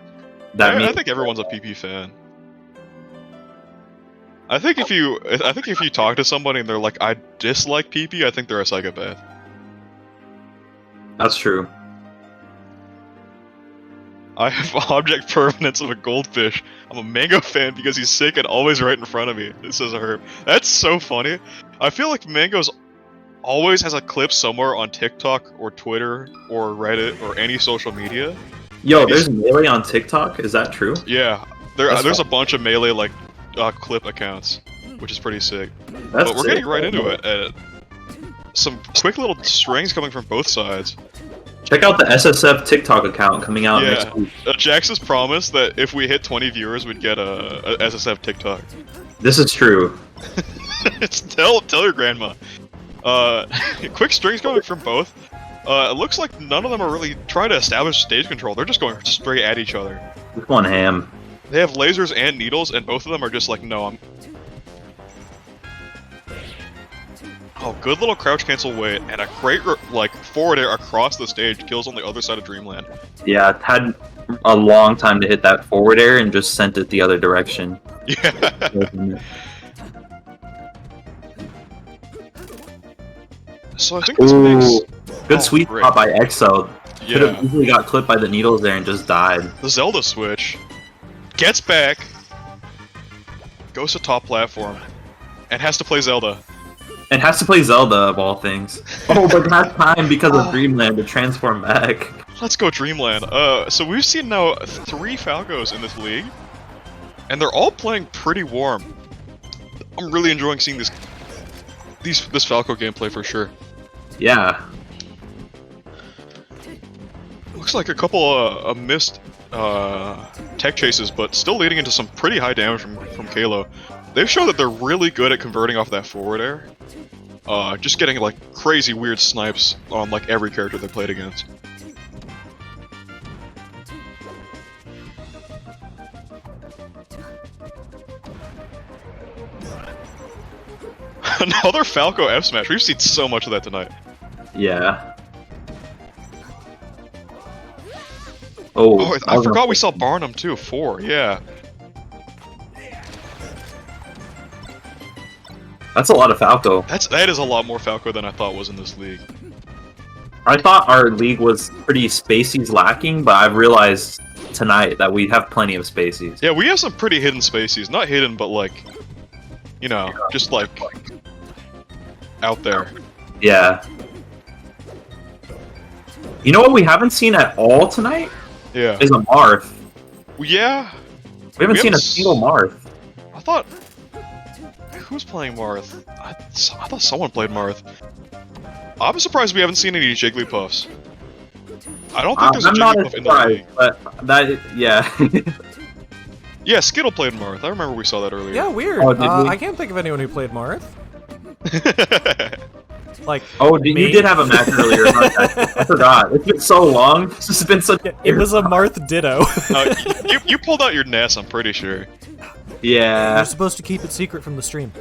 that I means think everyone's a PP fan. I think if you talk to somebody and they're like, I dislike PP, I think they're a psychopath. that's true. I have object permanence of a goldfish. I'm a Mango fan because he's sick and always right in front of me. This is Herb. That's so funny. I feel like Mango's always has a clip somewhere on TikTok or Twitter or Reddit or any social media. Yo, there's Melee on TikTok. Is that true? Yeah, That's there's a fun. bunch of Melee like clip accounts, which is pretty sick. That's But we're sick. getting right into it. Some quick little strings coming from both sides. Check out the SSF TikTok account coming out Yeah. next week. Jax has promised that if we hit 20 viewers, we'd get a SSF TikTok. This is true. tell your grandma. Quick strings coming from both. It looks like none of them are really trying to establish stage control. They're just going straight at each other. This one ham. They have lasers and needles, and both of them are just like, no, I'm... Oh, good little crouch cancel wait, and a great, like, forward air across the stage kills on the other side of Dreamland. Yeah, it had a long time to hit that forward air and just sent it the other direction. Yeah. So I think this makes... Ooh, good Oh, sweet great. spot by EXO. Could have Yeah. easily got clipped by the needles there and just died. The Zelda switch. Gets back. Goes to top platform. And has to play Zelda. And has to play Zelda of all things. Oh, but has time because of Dreamland to transform back. Let's go Dreamland. So we've seen now 3 Falcos in this league. And they're all playing pretty warm. I'm really enjoying seeing this Falco gameplay for sure. Yeah. Looks like a couple of missed tech chases, but still leading into some pretty high damage from Kalo. They've shown that they're really good at converting off that forward air. Just getting like crazy weird snipes on like every character they played against. Another Falco F smash. We've seen so much of that tonight. Yeah. Oh, I forgot we saw Barnum too. 4, yeah. That's a lot of Falco. That is a lot more Falco than I thought was in this league. I thought our league was pretty spacies lacking, but I've realized tonight that we have plenty of spacies. Yeah, we have some pretty hidden spaces. Not hidden, but like, you know, just like out there. Yeah. You know what we haven't seen at all tonight? Yeah. Is a Marth. Yeah. We haven't seen a s- single Marth. I thought. Who's playing Marth? I thought someone played Marth. I'm surprised we haven't seen any Jigglypuffs. I don't think there's a I'm not as Jigglypuff in the league. surprised, but that, yeah. Yeah, Skittle played Marth. I remember we saw that earlier. Yeah, weird. Oh, did we? I can't think of anyone who played Marth. Like, Oh, me? you did have a match earlier. I forgot. It's been so long. This has been such. It was a Marth Ditto. You pulled out your NES, I'm pretty sure. Yeah. You're supposed to keep it secret from the stream.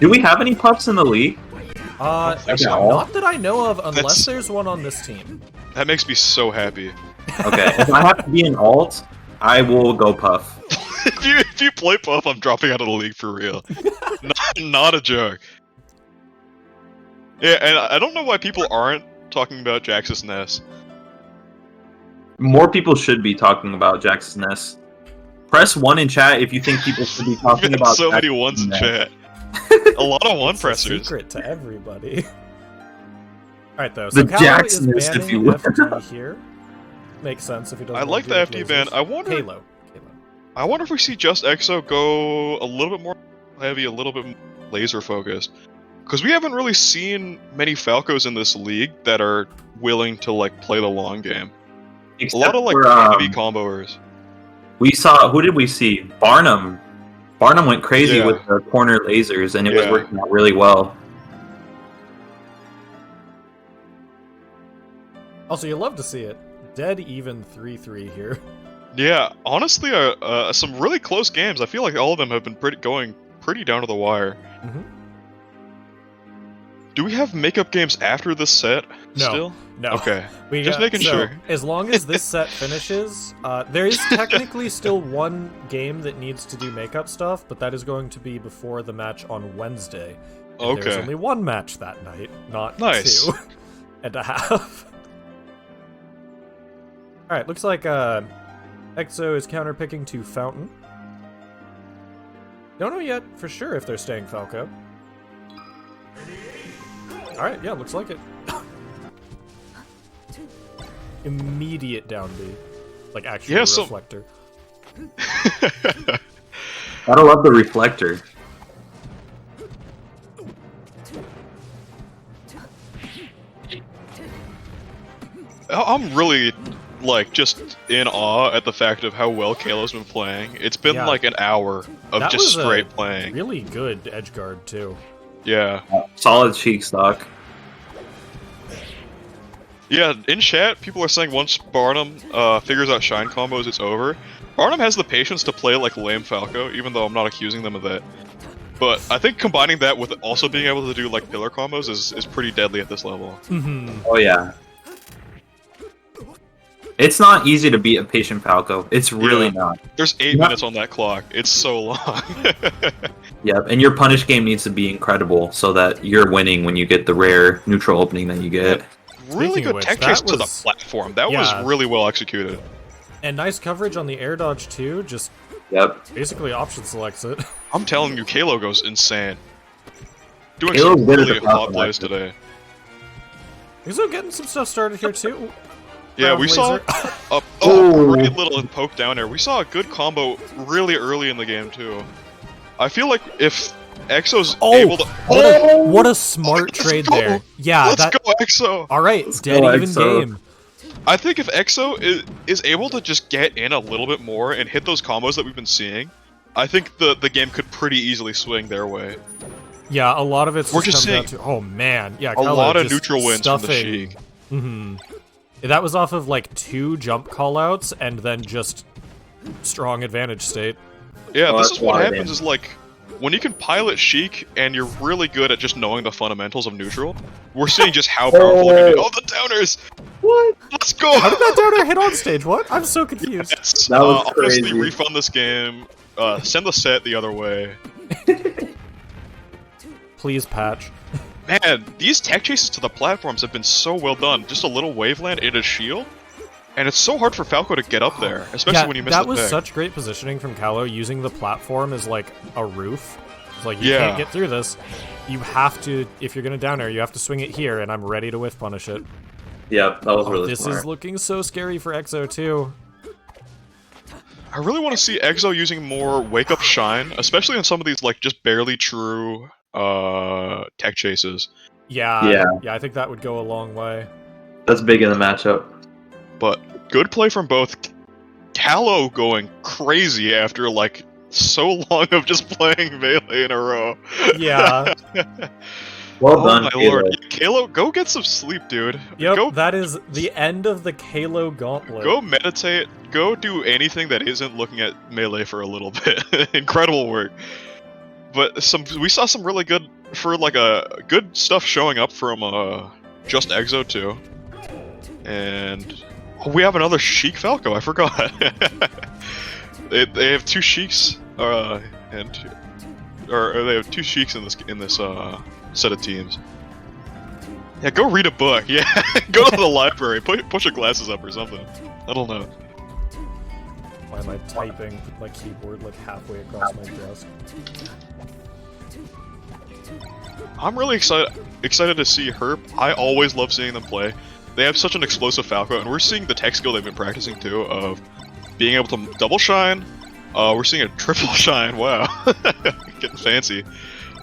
Do we have any pups in the league? think so. Not that I know of, unless That's- there's one on this team. That makes me so happy. Okay. If I have to be an alt, I will go puff. if you play Puff, I'm dropping out of the league for real. not a joke. Yeah, and I don't know why people aren't talking about Jax's Ness. More people should be talking about Jack's Nest. Press 1 in chat if you think people should be talking We've got about so many Jack's ones in Nest. chat. A lot of one It's a pressers. secret to everybody. Alright though, The so Callow Jackson is list, if banning you will. FD here. Makes sense if he doesn't I like want the to do FD ban. lasers. I wonder. Halo. I wonder if we see Just Exo go a little bit more heavy, a little bit more laser focused. Because we haven't really seen many Falcos in this league that are willing to like play the long game. A lot of like for, heavy comboers. we saw, who did we see? Barnum. Barnum went crazy Yeah. with the corner lasers, and it was Yeah. working out really well. Also, you love to see it. Dead even 3-3 here. Yeah, honestly, some really close games. I feel like all of them have been going pretty down to the wire. Mhm. Do we have makeup games after this set No. still? No. Okay. We, Just making so, sure. As long as this set finishes, there is technically still one game that needs to do makeup stuff, but that is going to be before the match on Wednesday. And There's Okay. only one match that night, not Nice. 2.5. Alright, looks like Exo is counterpicking to Fountain. Don't know yet for sure if they're staying Falco. Alright, yeah, looks like it. Immediate down B. Like actual Yeah, so- reflector. Gotta love the reflector. I'm really, like, just in awe at the fact of how well Kalo's been playing. It's been Yeah. like an hour of That just was a straight playing. Really good edge guard too. Yeah. Solid cheek stock. Yeah, in chat, people are saying once Barnum figures out Shine combos, it's over. Barnum has the patience to play like lame Falco, even though I'm not accusing them of that. But I think combining that with also being able to do like pillar combos is pretty deadly at this level. Oh yeah. It's not easy to beat a patient Falco. It's really Yeah. not. There's 8 Yeah. minutes on that clock. It's so long. Yep, and your punish game needs to be incredible so that you're winning when you get the rare neutral opening that you get. Really Speaking of good which, tech that chase to the was- platform. That Yeah. was really well executed. And nice coverage on the air dodge too, just Yep. basically option selects it. I'm telling you, Kalo goes insane. Doing Kalo's some good at really the hot platform, plays actually. today. Exo getting some stuff started here too. Yeah, Round we saw laser. Ooh. great little poke down there. We saw a good combo really early in the game too. I feel like if Exo's able to, What a smart Let's trade go. there. Yeah, let's that. go Exo. All right, dead go, even Exo. game. I think if Exo is able to just get in a little bit more and hit those combos that we've been seeing, I think the game could pretty easily swing their way. Yeah, a lot of it's We're just just come down to. Oh man, yeah, A Kalo lot of just neutral wins from the stuffing. Sheik. Mm-hmm. That was off of like 2 jump callouts and then just strong advantage state. Yeah, Oh, this that's is what why happens then. is like when you can pilot Sheik and you're really good at just knowing the fundamentals of neutral, we're seeing just how powerful it can be. Oh, the downers! What? Let's go! How did that downer hit on stage? What? I'm so confused. Yes. That was Honestly, crazy. refund this game. Send the set the other way. Please patch. Man, these tech chases to the platforms have been so well done. Just a little waveland in a shield, and it's so hard for Falco to get up there, especially when you miss the that was tech. such great positioning from Callow, using the platform as like a roof. It's like, you Yeah. can't get through this. You have to, if you're gonna down air, you have to swing it here, and I'm ready to whiff punish it. Yep, that was really This smart. is looking so scary for Exo too. I really want to see Exo using more Wake Up Shine, especially on some of these like just barely true tech chases. Yeah, I think that would go a long way. That's big in the matchup. But good play from both. Callow going crazy after like so long of just playing melee in a row. Yeah. Well Oh done, my Caleb. lord, Kalo, go get some sleep, dude. Yep, Go, that is the end of the Kalo gauntlet. go meditate. Go do anything that isn't looking at melee for a little bit. Incredible work. But we saw some really good good stuff showing up from just Exo too. And we have another Sheik Falco. I forgot. they have two Sheiks, or they have two Sheiks in this set of teams. Yeah, go read a book. Yeah, go to the library. Push your glasses up or something. I don't know. Why am I typing with my keyboard like halfway across my desk? I'm really excited to see Herp. I always love seeing them play. They have such an explosive Falco, and we're seeing the tech skill they've been practicing too, of being able to double shine. We're seeing a triple shine. Wow, getting fancy.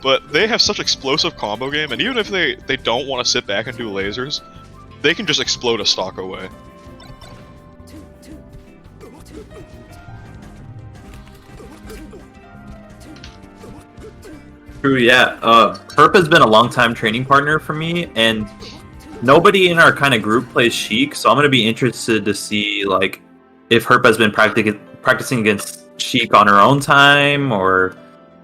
But they have such explosive combo game, and even if they don't want to sit back and do lasers, they can just explode a stock away. True, yeah. Herp has been a long-time training partner for me, and nobody in our kind of group plays Sheik, so I'm going to be interested to see like if Herp has been practicing against Sheik on her own time, or,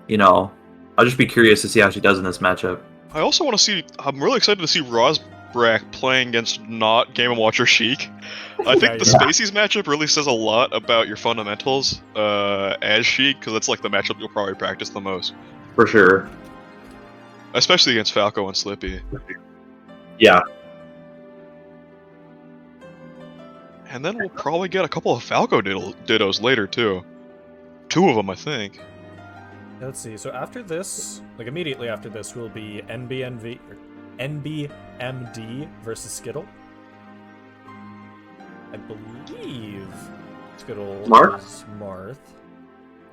you know, I'll just be curious to see how she does in this matchup. I also want to see. I'm really excited to see Rosbrak playing against not Game & Watcher Sheik. I think the Spaceys matchup really says a lot about your fundamentals as Sheik, because that's like the matchup you'll probably practice the most. For sure. Especially against Falco and Slippy. Yeah. And then we'll probably get a couple of Falco dittos later too. 2 of them, I think. Let's see. So after this, like immediately after this, will be NBMD versus Skittle. I believe Skittle is Marth.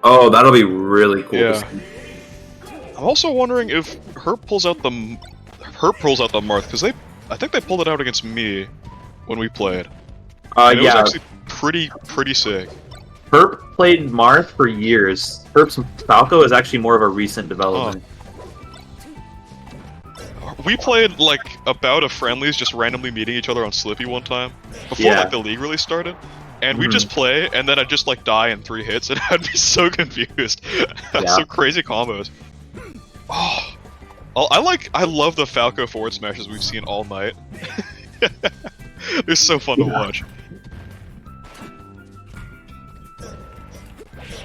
Oh, that'll be really cool. Yeah. I'm also wondering if Herp pulls out the Marth, because I think they pulled it out against me when we played. And it was actually pretty sick. Herp played Marth for years. Herp's Falco is actually more of a recent development. We played like a bout of friendlies, just randomly meeting each other on Slippy one time before like the league really started, and we just play, and then I'd just like die in 3 hits, and I'd be so confused. Some crazy combos. Oh, I love the Falco forward smashes we've seen all night. They're so fun to watch.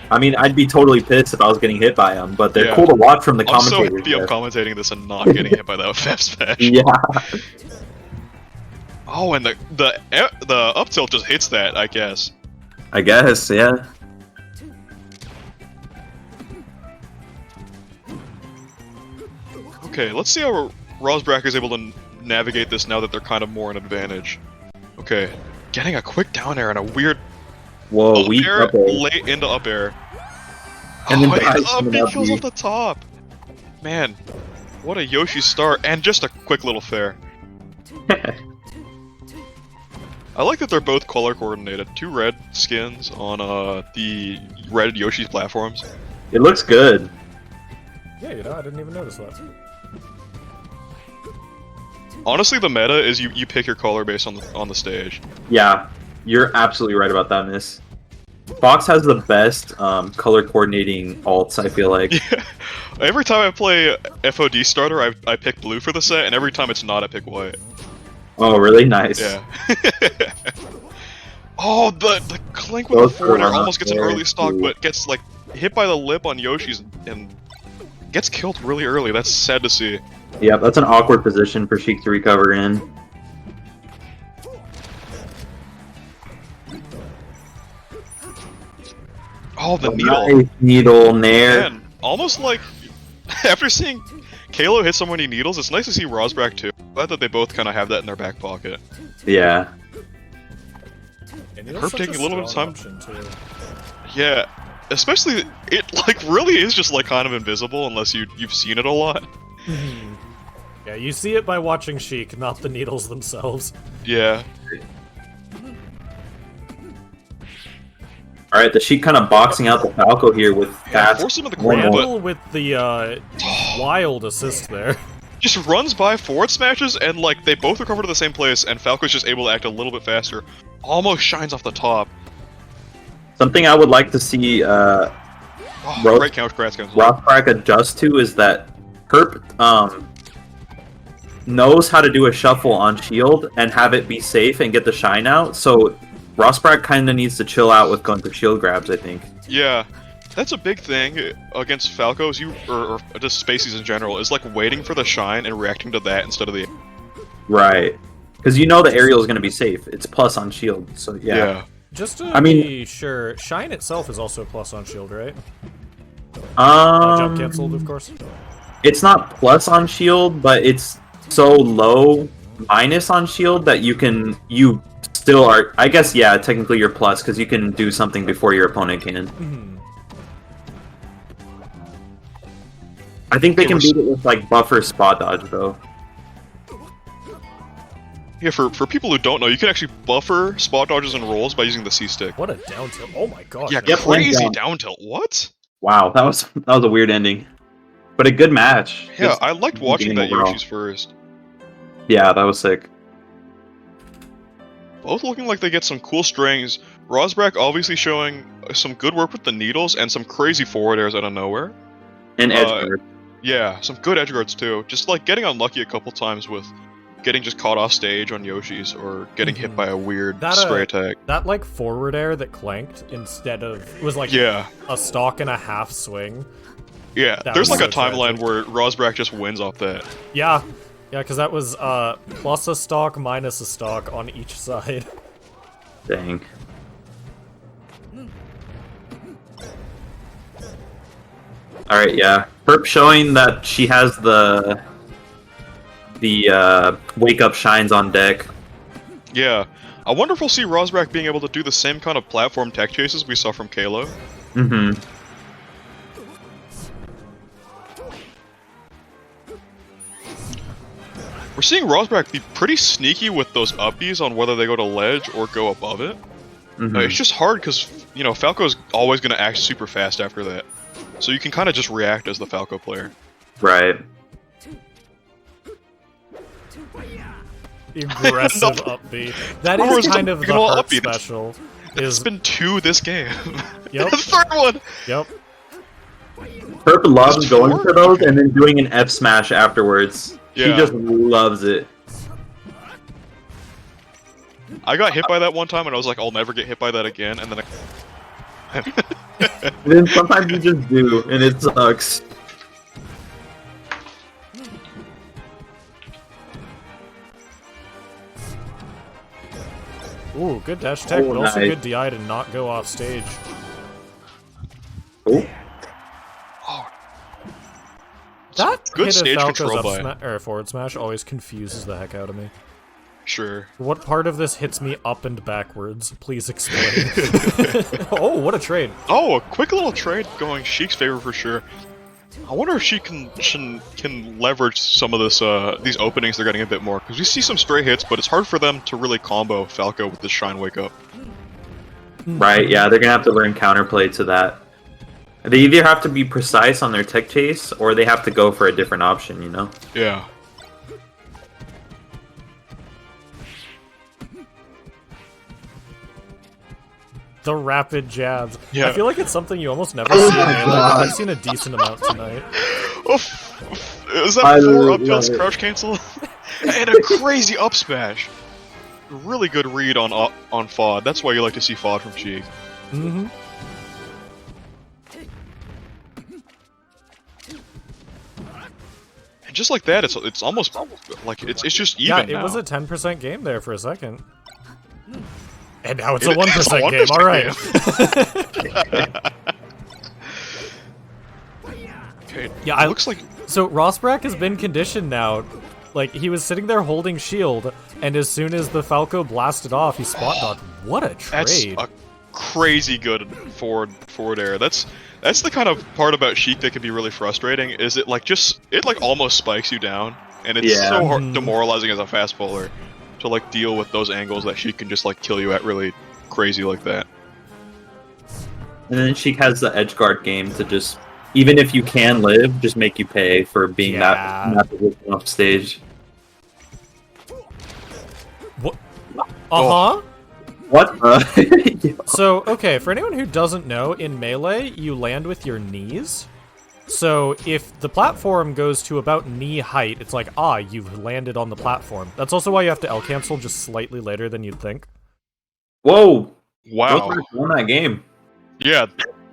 I mean, I'd be totally pissed if I was getting hit by them, but they're cool to watch from the commentators. I'm so happy I'm commentating this and not getting hit by that F smash. Yeah. Oh, and the up tilt just hits that, I guess. I guess, yeah. Okay, let's see how Rosbrak is able to navigate this now that they're kind of more an advantage. Okay, getting a quick down air and a weird weak up air, up air. late into up air. And then he kills off the top! Man, what a Yoshi start, and just a quick little fair. I like that they're both color coordinated. 2 red skins on the red Yoshi's platforms. It looks good. Yeah, you know, I didn't even notice that. Honestly, the meta is you pick your color based on the stage. Yeah, you're absolutely right about that, Miss. Fox has the best color coordinating alts, I feel like. Yeah. Every time I play FOD starter, I pick blue for the set, and every time it's not, I pick white. Oh, really? Nice. Yeah. Oh, the Clink with the forward air almost gets an early stock, but gets like hit by the lip on Yoshi's and gets killed really early. That's sad to see. Yeah, that's an awkward position for Sheik to recover in. Oh, the needle. Nice needle nair. Man, almost like after seeing Kalo hit so many needles, it's nice to see Rosbrack too. Glad that they both kind of have that in their back pocket. Yeah. And Herb taking a little bit of time. option, too. Yeah, especially it like really is just like kind of invisible unless you've seen it a lot. Yeah, you see it by watching Sheik, not the needles themselves. Yeah. Alright, the Sheik kind of boxing out the Falco here with fast. Force him to the ground, Randall with the wild assist there. just runs by forward smashes and like they both recover to the same place and Falco's just able to act a little bit faster. Almost shines off the top. Something I would like to see Great couch grass cancel. Rosbrack adjust to is that Herp knows how to do a shuffle on shield and have it be safe and get the shine out, so Rosbrack kind of needs to chill out with going for shield grabs, I think. Yeah, that's a big thing against Falcos, or just Spaceys in general, is like waiting for the shine and reacting to that instead of the... Right. Because you know the aerial is going to be safe. It's plus on shield, so yeah. Just to be sure, shine itself is also a plus on shield, right? Jump cancelled, of course. It's not plus on shield, but it's so low minus on shield that you still are, I guess, yeah, technically you're plus because you can do something before your opponent can. I think they can beat it with like buffer spot dodge though. Yeah, for people who don't know, you can actually buffer spot dodges and rolls by using the C-stick. What a down tilt. Oh my god. Yeah, Yep, crazy down tilt. What? Wow, that was a weird ending. But a good match. Yeah, Just I liked watching that overall. Yoshi's first. Yeah, that was sick. Both looking like they get some cool strings. Rosbrack obviously showing some good work with the needles and some crazy forward airs out of nowhere. And edge guard. Yeah, some good edge guards too. Just like getting unlucky a couple times with getting just caught off stage on Yoshi's or getting hit by a weird spray attack. That like forward air that clanked instead of it was like a stock and a half swing. Yeah, That there's was like a so timeline tragic. where Rosbrack just wins off that. Yeah, because that was plus a stock minus a stock on each side. Dang. Alright, yeah. Herp showing that she has the wake up shines on deck. Yeah, I wonder if we'll see Rosbrack being able to do the same kind of platform tech chases we saw from Kalo. Mm-hmm. We're seeing Rosbrack be pretty sneaky with those uppies on whether they go to ledge or go above it. It's just hard because, you know, Falco's always going to act super fast after that. So you can kind of just react as the Falco player. Right. Aggressive upbeat. That is kind of the Herp special. It's been 2 this game. Yep. The third one! Yep. Herp loves going for those and then doing an F smash afterwards. Yeah. She just loves it. I got hit by that one time and I was like, I'll never get hit by that again, and then And then sometimes you just do, and it sucks. Ooh, good dash tech, Oh, but also nice. good DI to not go off stage. Oh. That good hit stage of Falco's control up or forward smash always confuses the heck out of me. Sure. What part of this hits me up and backwards? Please explain. Oh, what a trade. Oh, a quick little trade going Sheik's favor for sure. I wonder if she can leverage some of this these openings they're getting a bit more, because we see some stray hits, but it's hard for them to really combo Falco with this Shine Wake Up. Right, yeah, they're gonna have to learn counterplay to that. They either have to be precise on their tech chase, or they have to go for a different option, you know? Yeah. The rapid jabs. Yeah. I feel like it's something you almost never see in Melee. I've seen a decent amount tonight. Is that 4 up tilts crouch cancel? And a crazy up smash. Really good read on FOD. That's why you like to see FOD from Sheik. Mm-hmm. just like that, it's almost like it's just Yeah, even it was now. a 10% game there for a second. And now it's a It's 1% a game, 1% alright. Okay, Yeah, looks like So Rosbrack has been conditioned now. Like, he was sitting there holding shield, and as soon as the Falco blasted off, he spot dodged. What a that's trade. a crazy good forward air. That's the kind of part about Sheik that can be really frustrating. Is it like almost spikes you down, and it's Yeah. so hard, demoralizing as a fast bowler to like deal with those angles that Sheik can just like kill you at really crazy like that. And then Sheik has the edge guard game to just, even if you can live, just make you pay for being Yeah. not position off stage. What? Uh-huh. What the? So, okay, for anyone who doesn't know, in Melee, you land with your knees. So, if the platform goes to about knee height, it's like, ah, you've landed on the platform. That's also why you have to L-cancel just slightly later than you'd think. Whoa! Wow. Rosbrack won that game. Yeah,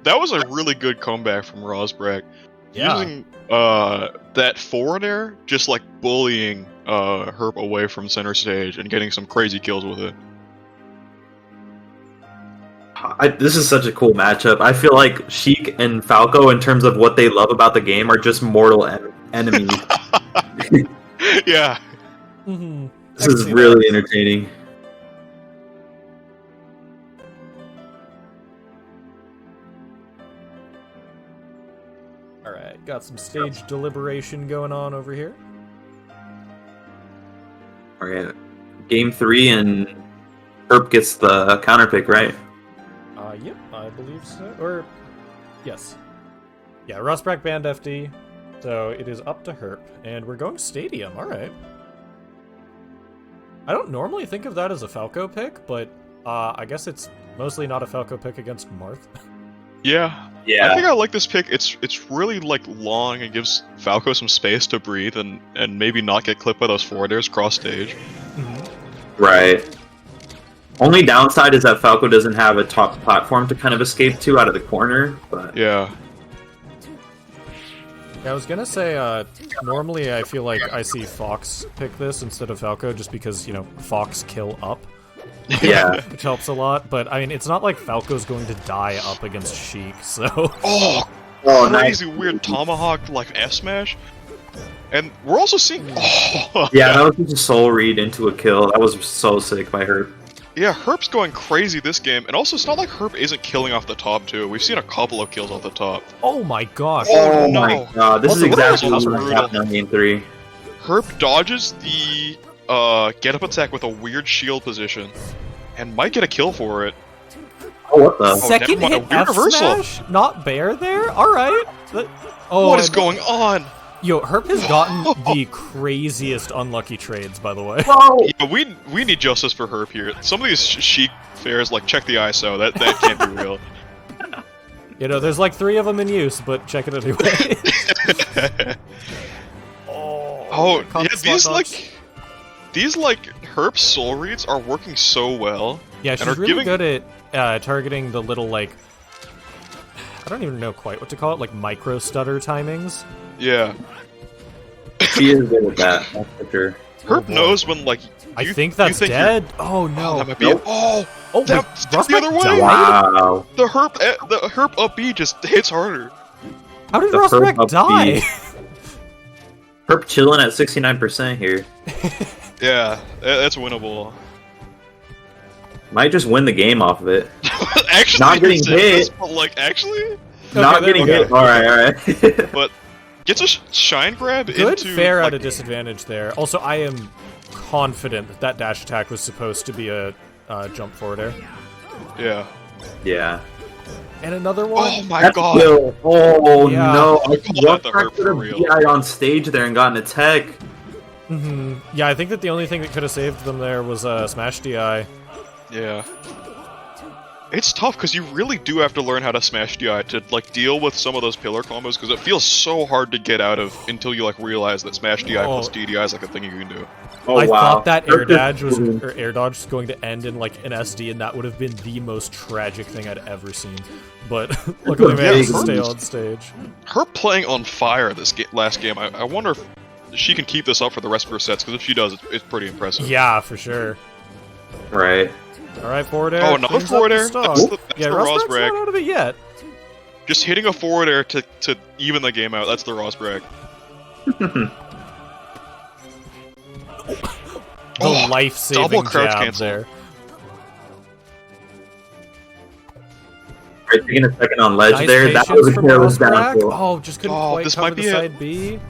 that was a really good comeback from Rosbrack. Yeah. Using that forward air, just like bullying Herp away from center stage and getting some crazy kills with it. This is such a cool matchup. I feel like Sheik and Falco, in terms of what they love about the game, are just mortal enemies. Yeah. Mm-hmm. This is really entertaining. Alright, got some stage deliberation going on over here. Alright. Game 3, and Herp gets the counter pick, right? Yep, I believe so. Or, yes. Yeah, Rosbrack banned FD, so it is up to Herp, and we're going Stadium, alright. I don't normally think of that as a Falco pick, but I guess it's mostly not a Falco pick against Marth. Yeah. Yeah. I think I like this pick. It's really like long and gives Falco some space to breathe and maybe not get clipped by those forward airs cross stage. Right. Only downside is that Falco doesn't have a top platform to kind of escape to out of the corner, but Yeah. Yeah, I was gonna say, normally I feel like I see Fox pick this instead of Falco just because, you know, Fox kill up, yeah. which helps a lot, but I mean, it's not like Falco's going to die up against Sheik, so... Oh, Oh, nice. crazy weird tomahawk like F smash. And we're also seeing Yeah, that was just a soul read into a kill. That was so sick by Herp. Yeah, Herp's going crazy this game, and also it's not like Herp isn't killing off the top too. We've seen a couple of kills off the top. Oh my gosh! Oh, no. my god, this Also, is exactly what what is happened on game 3. Herp dodges the get up attack with a weird shield position, and might get a kill for it. Oh, what the? Second never mind, hit a weird F reversal. smash? Not bear there? Alright. Oh, What is and- going on? Yo, Herp has gotten the craziest unlucky trades, by the way. Oh! Yeah, we need justice for Herp here. Some of these Sheik fairs, like check the ISO, that can't be real. You know, there's like 3 of them in use, but check it anyway. Oh, caught yeah, the slot these dodge. Herp soul reads are working so well. Yeah, and she's are really giving- good at targeting the little, like... I don't even know quite what to call it, like micro stutter timings. Yeah, She is good at that, that's for sure. Herp boy. knows when like I you- think you that's think you're- dead. Oh Oh, no. that might be Nope. Oh, Oh, that's wait, the other Rosbrack way. died? Wow. The Herp up B just hits harder. How did The Rosbrack Herp up die? B. Herp chilling at 69% here. Yeah, that's winnable. Might just win the game off of it. Actually, Not getting it's this, hit. but like actually, Not there getting we go. hit. Alright. but gets a shine grab Good into fair like, at a disadvantage there. Also, I am confident that that dash attack was supposed to be a jump forward air. Yeah. Yeah. And another one. Oh my That's god. kill. Oh Yeah. no. I call that the Herp could for have real. DI'd on stage there and gotten a tech. Yeah, I think that the only thing that could have saved them there was Smash DI. Yeah. It's tough because you really do have to learn how to smash DI to like deal with some of those pillar combos because it feels so hard to get out of until you like realize that smash DI plus DDI is like a thing you can do. Oh I wow. thought that air Herp dodge is- was air dodge was going to end in like an SD, and that would have been the most tragic thing I'd ever seen. But luckily, a managed to big stay one. on stage. Her playing on fire this last game, I wonder she can keep this up for the rest of her sets, because if she does, it's pretty impressive. Yeah, for sure. Right. All right, forward air. Oh, another cleans up forward the air? stock. That's the Yeah, Rosbrag. Rosbrag's not out of it yet. Just hitting a forward air to even the game out, that's the Rosbrag. The life-saving double crouch jab cancel. there. Right, taking a second on ledge Nice there. That patience was a from careless Rosbrag. down throw. Oh, just couldn't Oh, quite this cover might the be it. side B.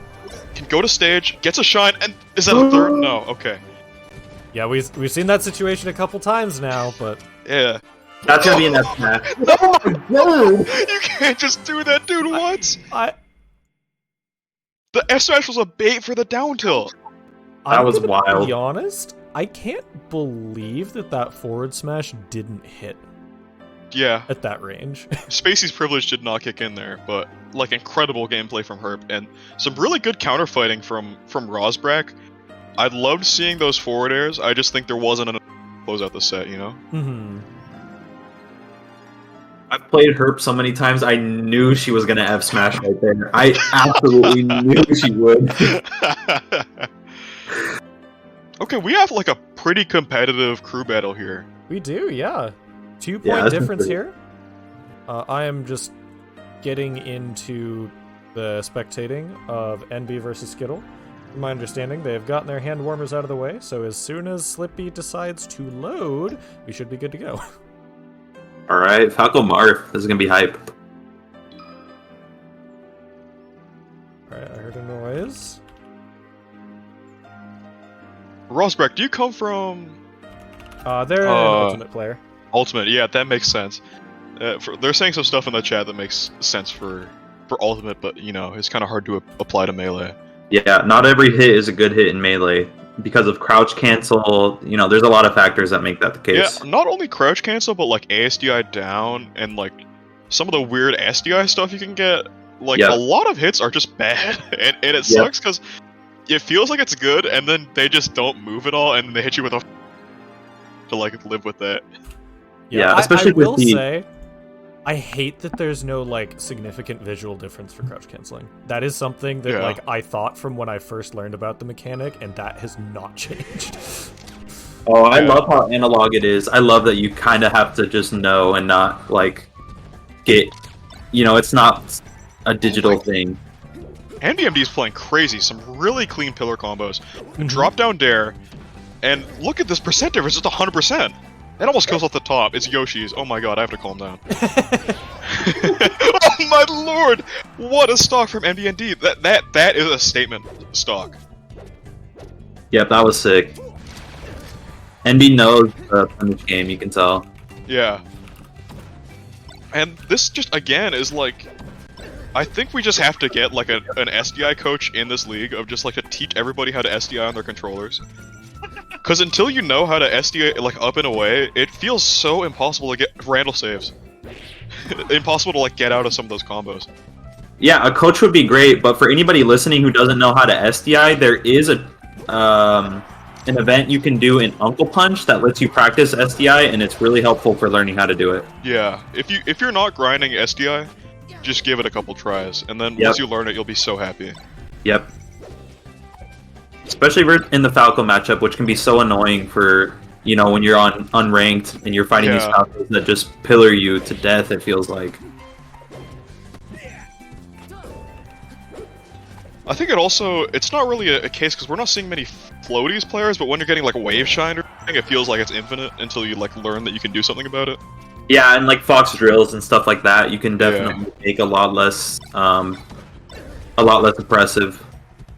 Can go to stage, gets a shine, and is that a third? No, okay. Yeah, we've seen that situation a couple times now, but Yeah. That's gonna be an F smash. Oh my god! You can't just do that, dude, once! I The F smash was a bait for the down tilt. That was gonna wild. Be honest, I can't believe that forward smash didn't hit Yeah, at that range. Spacey's privilege did not kick in there, but like incredible gameplay from Herb and some really good counterfighting from Rosbrag. I loved seeing those forward airs. I just think there wasn't enough to close out the set, you know? Hmm. I've played Herp so many times, I knew she was gonna F smash right there. I absolutely knew she would. Okay, we have like a pretty competitive crew battle here. We do, yeah. 2 point Yeah, that's difference pretty- here. I am just getting into the spectating of NB versus Skittle. From my understanding, they have gotten their hand warmers out of the way, so as soon as Slippy decides to load, we should be good to go. Alright, Falco Marth. This is gonna be hype. Alright, I heard a noise. Rosbrag, do you come from They're an ultimate player. Ultimate? Yeah, that makes sense. They're saying some stuff in the chat that makes sense for Ultimate, but you know, it's kind of hard to apply to Melee. Yeah, not every hit is a good hit in Melee. Because of crouch cancel, you know, there's a lot of factors that make that the case. Yeah, not only crouch cancel, but like ASDI down and like some of the weird SDI stuff you can get. Like Yeah. a lot of hits are just bad, and it sucks because it feels like it's good, and then they just don't move at all, and they hit you with a to like live with that. Yeah, I especially with will the- say, I hate that there's no like significant visual difference for crouch canceling. That is something that Yeah. like I thought from when I first learned about the mechanic, and that has not changed. Oh, I Yeah. love how analog it is. I love that you kind of have to just know and not, like, get... You know, it's not a digital thing. NBMD is playing crazy, some really clean pillar combos. Drop down dare, and look at this percent difference, it's 100%. It almost kills off the top. It's Yoshi's. Oh my god, I have to calm down. Oh my lord! What a stock from NBND. That is a statement stock. Yep, that was sick. NB knows the punish game, you can tell. Yeah. And this just, again, is like... I think we just have to get, like, an SDI coach in this league of just, like, to teach everybody how to SDI on their controllers. Because until you know how to SDI, like, up and away, it feels so impossible to get Randall saves. Impossible to, like, get out of some of those combos. Yeah, a coach would be great, but for anybody listening who doesn't know how to SDI, there is a an event you can do in Uncle Punch that lets you practice SDI, and it's really helpful for learning how to do it. Yeah, if you're not grinding SDI, just give it a couple tries, and then Yep. once you learn it, you'll be so happy. Yep. Especially in the Falco matchup, which can be so annoying for, you know, when you're on unranked and you're fighting these Yeah. Falcos that just pillar you to death, it feels like. I think it's not really a case because we're not seeing many floaties players, but when you're getting like wave shine or something, it feels like it's infinite until you like learn that you can do something about it. Yeah, and like Fox drills and stuff like that, you can definitely make a lot less oppressive.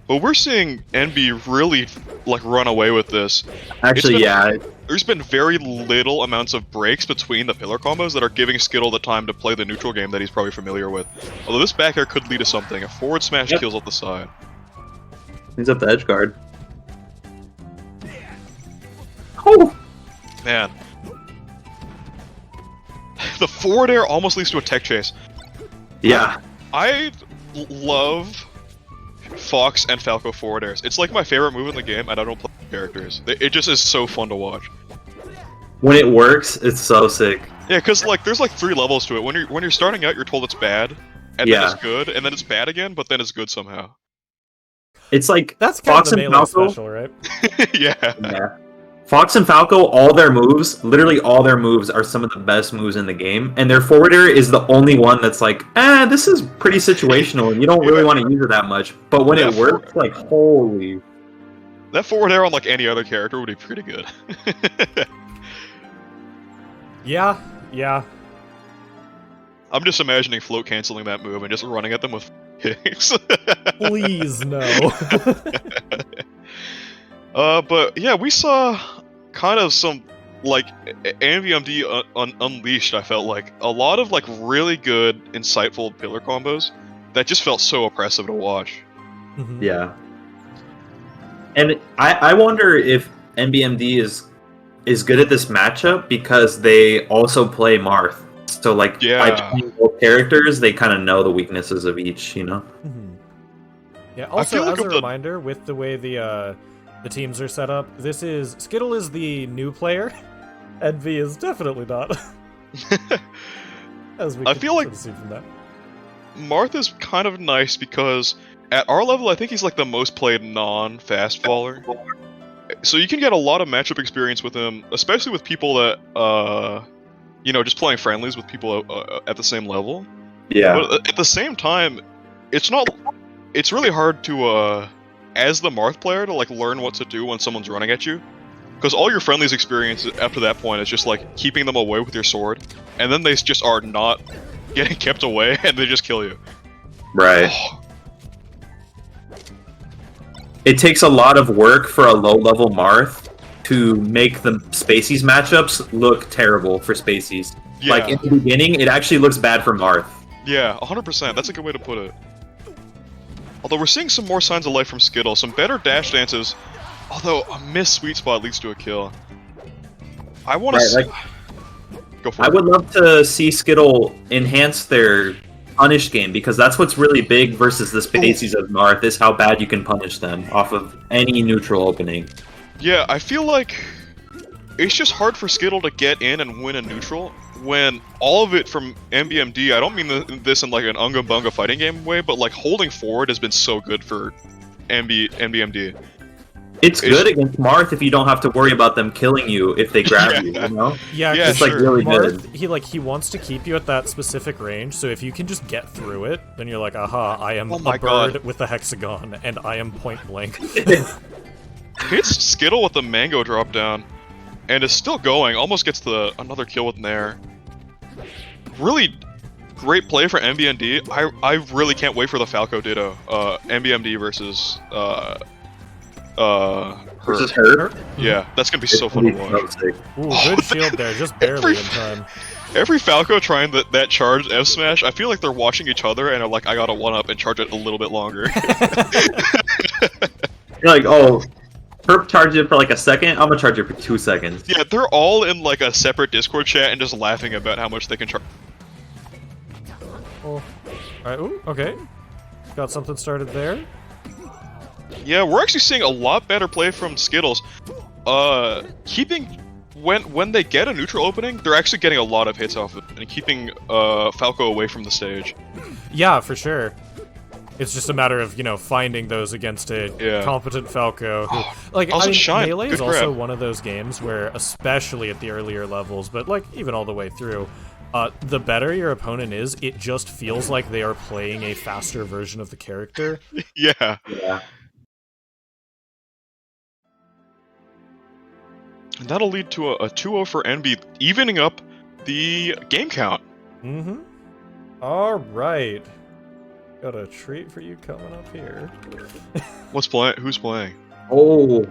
But we're seeing NB really like run away with this. Actually, been- yeah, There's been very little amounts of breaks between the pillar combos that are giving Skittle the time to play the neutral game that he's probably familiar with. Although this back air could lead to something. A forward smash Yep. kills off the side. he's up the edge guard. Oh, Man. The forward air almost leads to a tech chase. yeah. I love Fox and Falco forward airs. It's like my favorite move in the game, and I don't play characters. It just is so fun to watch. When it works, it's so sick. Yeah, because like there's like 3 levels to it. When you're starting out, you're told it's bad, and Yeah. then it's good, and then it's bad again, but then it's good somehow. It's like That's kind Fox of the and melee Falco. special, right? Yeah. Yeah. Fox and Falco, all their moves, literally all their moves are some of the best moves in the game, and their forwarder is the only one that's like, this is pretty situational, and you don't really want to use it that much. But when it works, like, holy. That forward air on like any other character would be pretty good. Yeah, yeah. I'm just imagining float canceling that move and just running at them with kicks. Please, no. But yeah, we saw kind of some like NVMD unleashed. I felt like a lot of like really good, insightful pillar combos that just felt so oppressive to watch. Mhm. Yeah. And I wonder if NBMD is good at this matchup because they also play Marth. So like by playing both characters, they kind of know the weaknesses of each, you know? Mhm. Yeah, also, like as a reminder, with the way the teams are set up, Skittle is the new player, and V is definitely not. As we I feel like see from that. Martha's kind of nice because at our level, I think he's like the most played non-fast faller. So you can get a lot of matchup experience with him, especially with people that, you know, just playing friendlies with people at the same level. Yeah. But at the same time, it's really hard to, as the Marth player, to like learn what to do when someone's running at you. Because all your friendlies experience after that point is just like keeping them away with your sword, and then they just are not getting kept away, and they just kill you. Right. Oh. It takes a lot of work for a low-level Marth to make the Spaceys matchups look terrible for Spaceys. Yeah. Like, in the beginning, it actually looks bad for Marth. Yeah, 100%. That's a good way to put it. Although we're seeing some more signs of life from Skittle, some better dash dances, although a missed sweet spot leads to a kill. I want to go for it. I would love to see Skittle enhance their punish game, because that's what's really big versus the Spaceys of Marth, is how bad you can punish them off of any neutral opening. Yeah, I feel like it's just hard for Skittle to get in and win a neutral when all of it from MBMD, I don't mean this in like an Unga Bunga fighting game way, but like holding forward has been so good for MBMD. It's good against Marth if you don't have to worry about them killing you if they grab you know? Yeah, it's like really Marth, good. He wants to keep you at that specific range, so if you can just get through it, then you're like, aha, I am a bird with a hexagon, and I am point blank. Hits Skittle with the mango drop down, and is still going, almost gets another kill with Nair. Really great play for MBMD. I really can't wait for the Falco Ditto. MBMD versus Versus her? Yeah, that's gonna be so fun to watch. Ooh, good shield there, just barely in time. Every Falco trying that charge F smash, I feel like they're watching each other and are like, I gotta one up and charge it a little bit longer. You're like, oh, Herp charged it for like a second, I'm gonna charge it for 2 seconds. Yeah, they're all in like a separate Discord chat and just laughing about how much they can charge. Oh. Alright, ooh, okay. Got something started there. Yeah, we're actually seeing a lot better play from Skittles. Keeping when they get a neutral opening, they're actually getting a lot of hits off it and keeping Falco away from the stage. Yeah, for sure. It's just a matter of, you know, finding those against a competent Falco. Who, like, also Shine. Melee Good is also grab. one of those games where, especially at the earlier levels, but like even all the way through, the better your opponent is, it just feels like they are playing a faster version of the character. Yeah. And that'll lead to a 2-0 for NB, evening up the game count. Mm-hmm. Alright. Got a treat for you coming up here. What's playing? Who's playing? Oh.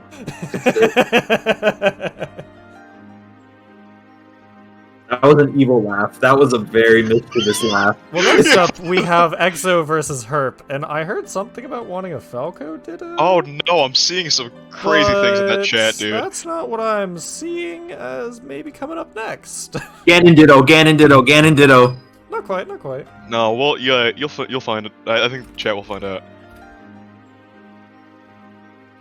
That was an evil laugh. That was a very mischievous laugh. Well, next up, we have Exo versus Herp, and I heard something about wanting a Falco Ditto? Oh no, I'm seeing some crazy things in that chat, dude. That's not what I'm seeing as maybe coming up next. Ganon Ditto, Ganon Ditto, Ganon Ditto. Not quite, not quite. No, well, yeah, you'll find it. I think the chat will find out.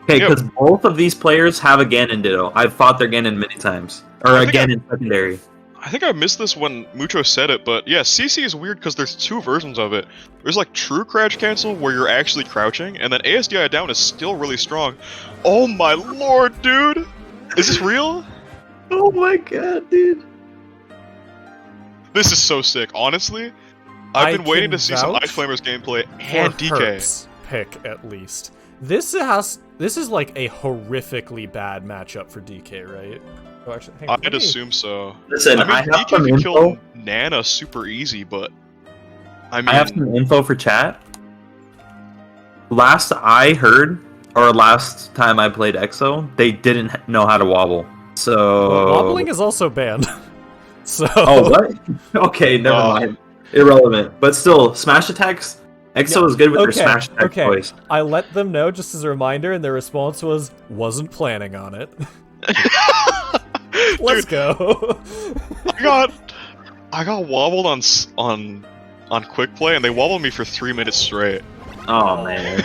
Okay, because both of these players have a Ganon Ditto. I've fought their Ganon many times. Or a Ganon secondary. I think I missed this when Mucho said it, but yeah, CC is weird because there's two versions of it. There's like true crouch cancel where you're actually crouching, and then ASDI down is still really strong. Oh my lord, dude! Is this real? Oh my god, dude. This is so sick. Honestly, I've been waiting to see some vouch Ice Flamers gameplay for and DK. Herp's pick at least. This is like a horrifically bad matchup for DK, right? Oh, actually, hang on, I'd assume so. Listen, I mean, I have DK some can info. kill Nana super easy, but I mean, I have some info for chat. Last I heard, or last time I played EXO, they didn't know how to wobble. So Well, wobbling is also banned. So Oh, what? Okay, never mind. Irrelevant. But still, smash attacks. EXO is good with their smash attack choice. I let them know just as a reminder, and their response was, "Wasn't planning on it." Let's go. I got wobbled on quick play, and they wobbled me for 3 minutes straight. Oh man.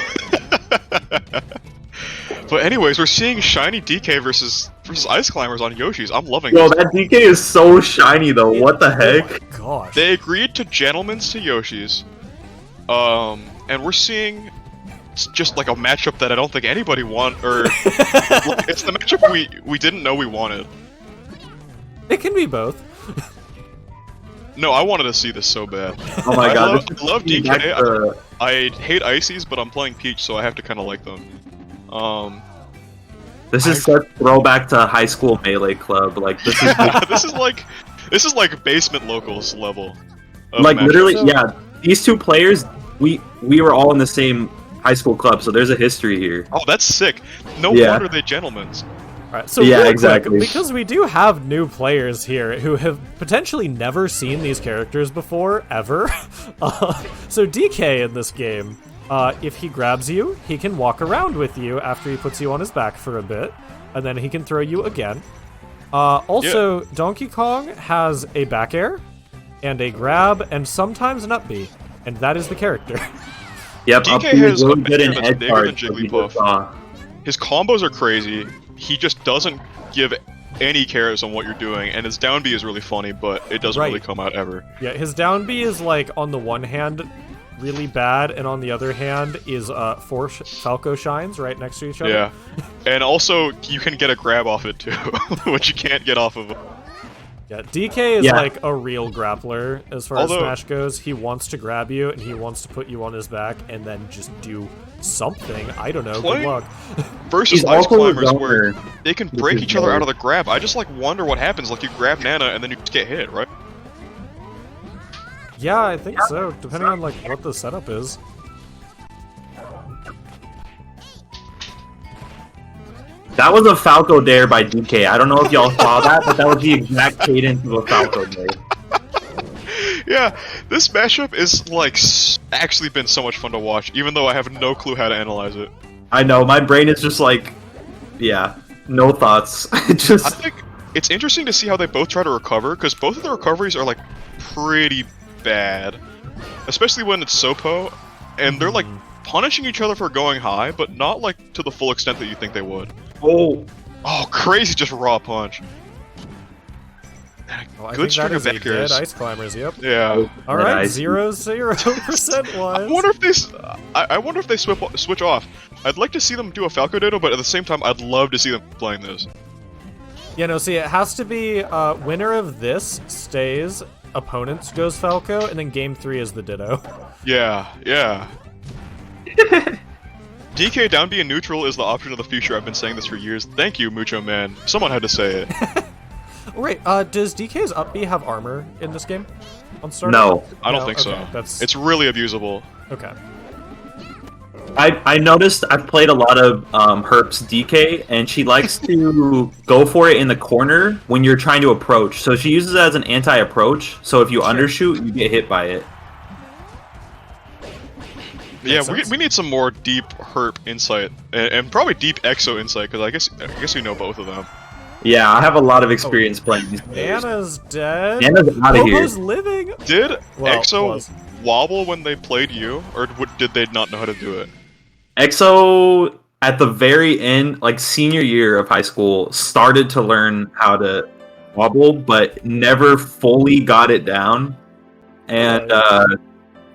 But anyways, we're seeing shiny DK versus Ice Climbers on Yoshi's. I'm loving Yo, this. that DK is so shiny though. What the Oh heck? my gosh. They agreed to gentlemen's to Yoshi's. And we're seeing just like a matchup that I don't think anybody or it's the matchup we didn't know we wanted. It can be both. No, I wanted to see this so bad. Oh my god. I love DK. I hate Ices, but I'm playing Peach, so I have to kind of like them. This is such throwback to high school melee club. Like this is this is like basement locals level. of like matchup. literally, So- yeah. These two players, we were all in the same high school club, so there's a history here. Oh, that's sick. No Yeah. wonder they gentlemen's. Alright, so Yeah, real quick, exactly. because we do have new players here who have potentially never seen these characters before, ever. So DK in this game, if he grabs you, he can walk around with you after he puts you on his back for a bit, and then he can throw you again. Also, Donkey Kong has a back air, and a grab, and sometimes an up B, and that is the character. Yep, DK up B is has a really good in that's head bigger than cards. so Jigglypuff. His combos are crazy. He just doesn't give any cares on what you're doing, and his down B is really funny, but it doesn't really Right. come out ever. Yeah, his down B is like on the one hand really bad, and on the other hand is four Falco shines right next to each other. Yeah. And also, you can get a grab off it too, which you can't get off of. Yeah, DK is Yeah. like a real grappler as far Although- as Smash goes. He wants to grab you, and he wants to put you on his back, and then just do something. I don't know. Good Playing- luck. Versus He's Ice also a Climbers, where zoner, they can which break is each other better. out of the grab. I just like wonder what happens. Like you grab Nana and then you just get hit, right? Yeah, I think so. Depending on like what the setup is. That was a Falco Dare by DK. I don't know if y'all saw that, but that was the exact cadence of a Falco Dare. Yeah, this mashup is like actually been so much fun to watch, even though I have no clue how to analyze it. I know, my brain is just like, yeah, no thoughts. I just think it's interesting to see how they both try to recover, because both of the recoveries are like pretty bad, especially when it's Sopo, and they're like punishing each other for going high, but not like to the full extent that you think they would. oh, Oh, crazy! Just raw punch. Oh, I Good think that string is of a back dead airs. Ice Climbers. Yep. Yeah. All right, Nice. 0% I was. wonder if I wonder if they switch off. I'd like to see them do a Falco Ditto, but at the same time, I'd love to see them playing this. Yeah, no, see, it has to be winner of this stays, opponents goes Falco, and then game 3 is the Ditto. Yeah, yeah. DK down B and neutral is the option of the future. I've been saying this for years. Thank you, Mucho Man. Someone had to say it. Wait, does DK's up B have armor in this game? On start? no. I don't No, think okay, so. That's It's really abusable. okay. I noticed I've played a lot of Herp's DK, and she likes to go for it in the corner when you're trying to approach. So she uses it as an anti-approach. So if you undershoot, you get hit by it. Yeah, sense. we need some more deep Herp insight and probably deep Exo insight because I guess we know both of them. Yeah, I have a lot of experience playing these players. Nana's dead. Nana's out of here. Bobo's living. Did Well, Exo was. wobble when they played you, or did they not know how to do it? EXO at the very end, like senior year of high school, started to learn how to wobble, but never fully got it down, and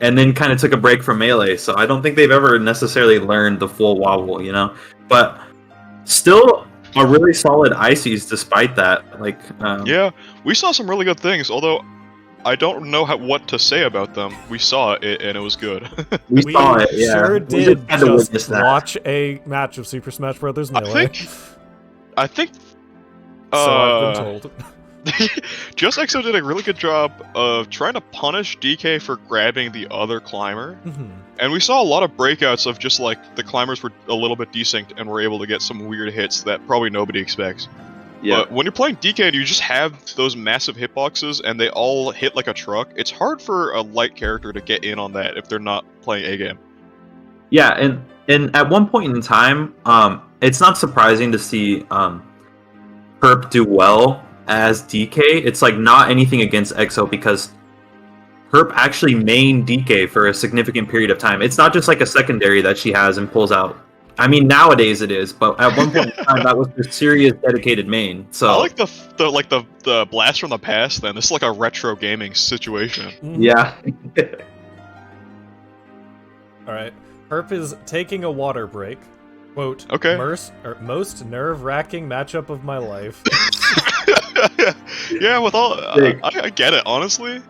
and then kind of took a break from Melee. So I don't think they've ever necessarily learned the full wobble, you know. But still, a really solid Ices despite that. Like, Yeah, we saw some really good things. Although I don't know what to say about them. We saw it and it was good. we saw it. Yeah, sure we did had to witness just that. watch a match of Super Smash Bros. Melee. I think. So I've been told. Just EXO did a really good job of trying to punish DK for grabbing the other climber. And we saw a lot of breakouts of just like the climbers were a little bit desynced and were able to get some weird hits that probably nobody expects. Yeah. But when you're playing DK and you just have those massive hitboxes and they all hit like a truck, it's hard for a light character to get in on that if they're not playing A game. Yeah, and at one point in time, it's not surprising to see Perp do well as DK. It's like not anything against EXO because Perp actually mained DK for a significant period of time. It's not just like a secondary that she has and pulls out. I mean, nowadays it is, but at one point in time, that was her serious dedicated main. So I like the blast from the past. Then this is like a retro gaming situation. yeah. All right. Herp is taking a water break. Quote, Okay. most nerve-wracking matchup of my life. Yeah, with all I get it, honestly.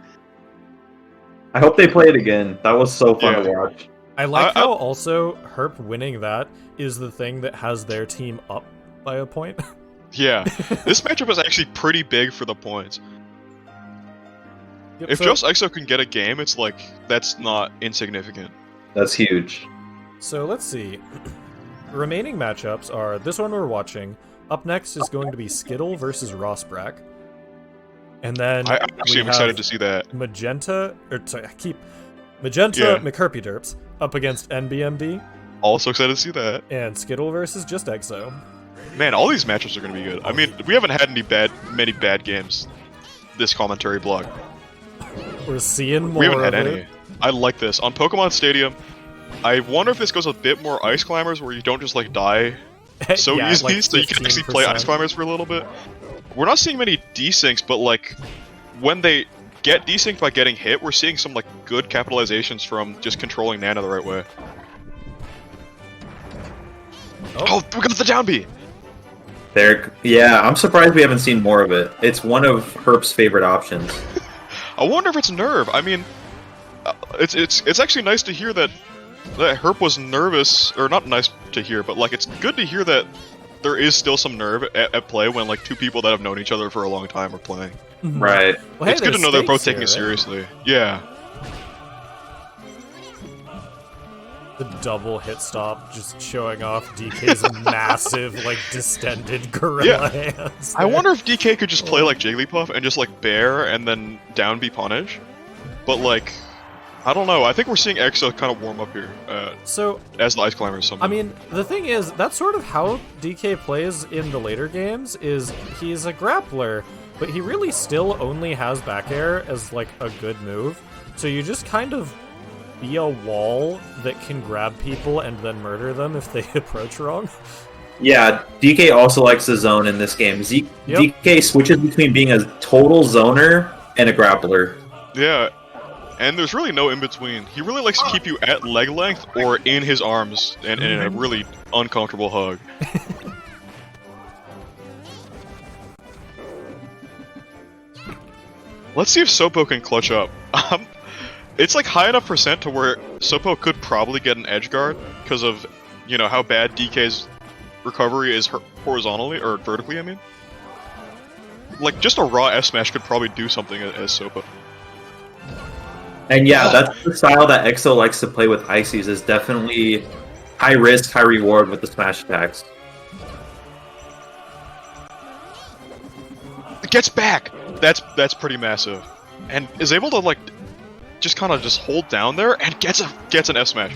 I hope they play it again. That was so fun to Yeah. watch. I like how also Herp winning that is the thing that has their team up by a point. Yeah, this matchup is actually pretty big for the points. Yep, If so, Just EXO can get a game, it's like that's not insignificant. That's huge. so let's see. The remaining matchups are this one we're watching. Up next is going to be Skittle versus Rossbrack. And then I actually am we excited have to see that. Magenta, or sorry, Magenta Yeah. McHerpyderps up against NBMD, Also excited to see that. and Skittle versus Just EXO. Man, all these matchups are gonna be good. I mean, we haven't had many bad games this commentary block. We're seeing more We haven't had of any. it. I like this. On Pokemon Stadium, I wonder if this goes a bit more Ice Climbers where you don't just like die so Yeah, easily, like so you can actually play Ice 15%. Climbers for a little bit. We're not seeing many desyncs, but like when they get desynced by getting hit, we're seeing some like good capitalizations from just controlling Nana the right way. Oh, we got the down B! Yeah, I'm surprised we haven't seen more of it. It's one of Herp's favorite options. I wonder if it's nerve. I mean, it's actually nice to hear that Herp was nervous, or not nice to hear, but like it's good to hear that there is still some nerve at play when like two people that have known each other for a long time are playing. Right. Well, hey, It's good to there's know they're both stakes taking it here, right? seriously. Yeah. The double hit stop just showing off DK's massive, like, distended gorilla hands. I wonder if DK could just play like Jigglypuff and just like bear and then down B punish. But like, I don't know. I think we're seeing EXO kind of warm up here So, as the Ice Climbers. I mean, the thing is, that's sort of how DK plays in the later games, is he's a grappler, but he really still only has back air as, like, a good move. So you just kind of be a wall that can grab people and then murder them if they approach wrong. Yeah, DK also likes the zone in this game. Yep. DK switches between being a total zoner and a grappler. Yeah. And there's really no in between. He really likes to keep you at leg length or in his arms and in a really uncomfortable hug. Let's see if Sopo can clutch up. It's like high enough percent to where Sopo could probably get an edge guard because of, you know, how bad DK's recovery is horizontally or vertically. I mean, like just a raw F smash could probably do something as Sopo. And yeah, that's the style that EXO likes to play with Ices, is definitely high risk, high reward with the smash attacks. It gets back. That's pretty massive, and is able to like just kind of just hold down there and gets an F smash.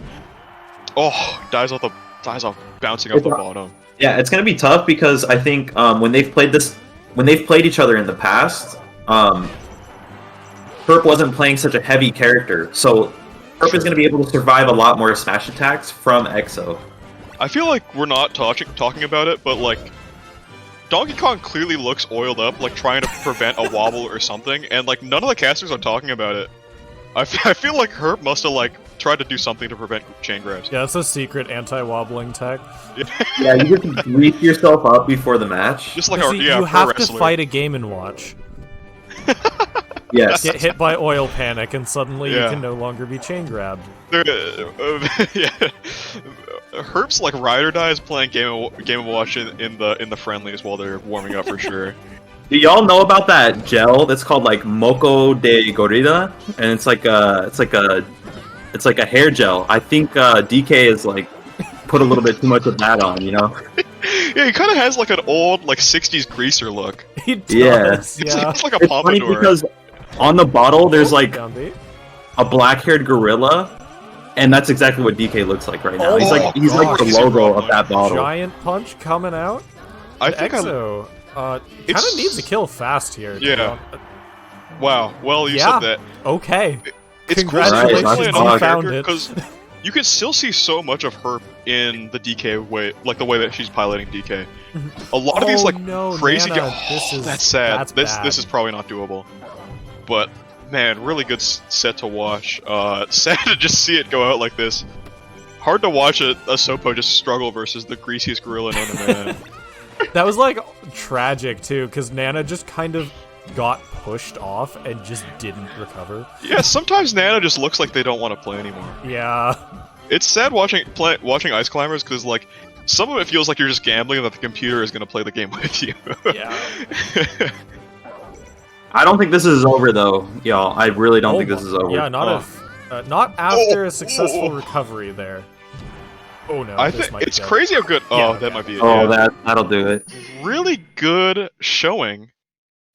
Oh, dies off bouncing off the bottom. Yeah, it's gonna be tough because I think when they've played each other in the past, Herp wasn't playing such a heavy character, so Herp is gonna be able to survive a lot more smash attacks from EXO. I feel like we're not talking about it, but like Donkey Kong clearly looks oiled up, like trying to prevent a wobble or something, and like none of the casters are talking about it. I feel like Herb must have like tried to do something to prevent chain grabs. Yeah, it's a secret anti-wobbling tech. Yeah, you get to grease yourself up before the match. Just like See, you pro have to wrestler. fight a Game & Watch. Yes. Get hit by oil panic, and suddenly you Yeah. can no longer be chain grabbed. Yeah. Herb's like ride or dies playing Game of Watch in the friendlies while they're warming up for sure. Do y'all know about that gel that's called like Moco de Gorilla? And it's like a hair gel. I think DK is like put a little bit too much of that on, you know? Yeah, he kind of has like an old like '60s greaser look. He does, Yeah. yeah. It's like a It's funny pompadour. because on the bottle there's like Down B. a black-haired gorilla, and that's exactly what DK looks like right now. He's like God. the logo of that bottle. Giant punch coming out. I think Exo kind It's- of needs to kill fast here. Yeah. Wow. Well, you Yeah. said that. Okay. It's Congratulations, Right, you found it. because you can still see so much of her in the DK way, like the way that she's piloting DK. A lot of these Oh, like no, crazy. Nana, this is- that's sad. that's this bad. is probably not doable. But man, really good set to watch. Sad to just see it go out like this. Hard to watch a Sopo just struggle versus the greasiest gorilla known to man. That was like tragic too, because Nana just kind of got pushed off and just didn't recover. Yeah, sometimes Nana just looks like they don't want to play anymore. Yeah. It's sad watching Ice Climbers because like some of it feels like you're just gambling that the computer is gonna play the game with you. Yeah. I don't think this is over though, y'all. I really don't think Oh this is my- over. Yeah, not after a successful recovery there. Oh no, I this think might it's be dead. crazy how good. Oh, Yeah, that yeah. might be it. Oh, yeah. that'll do it. Really good showing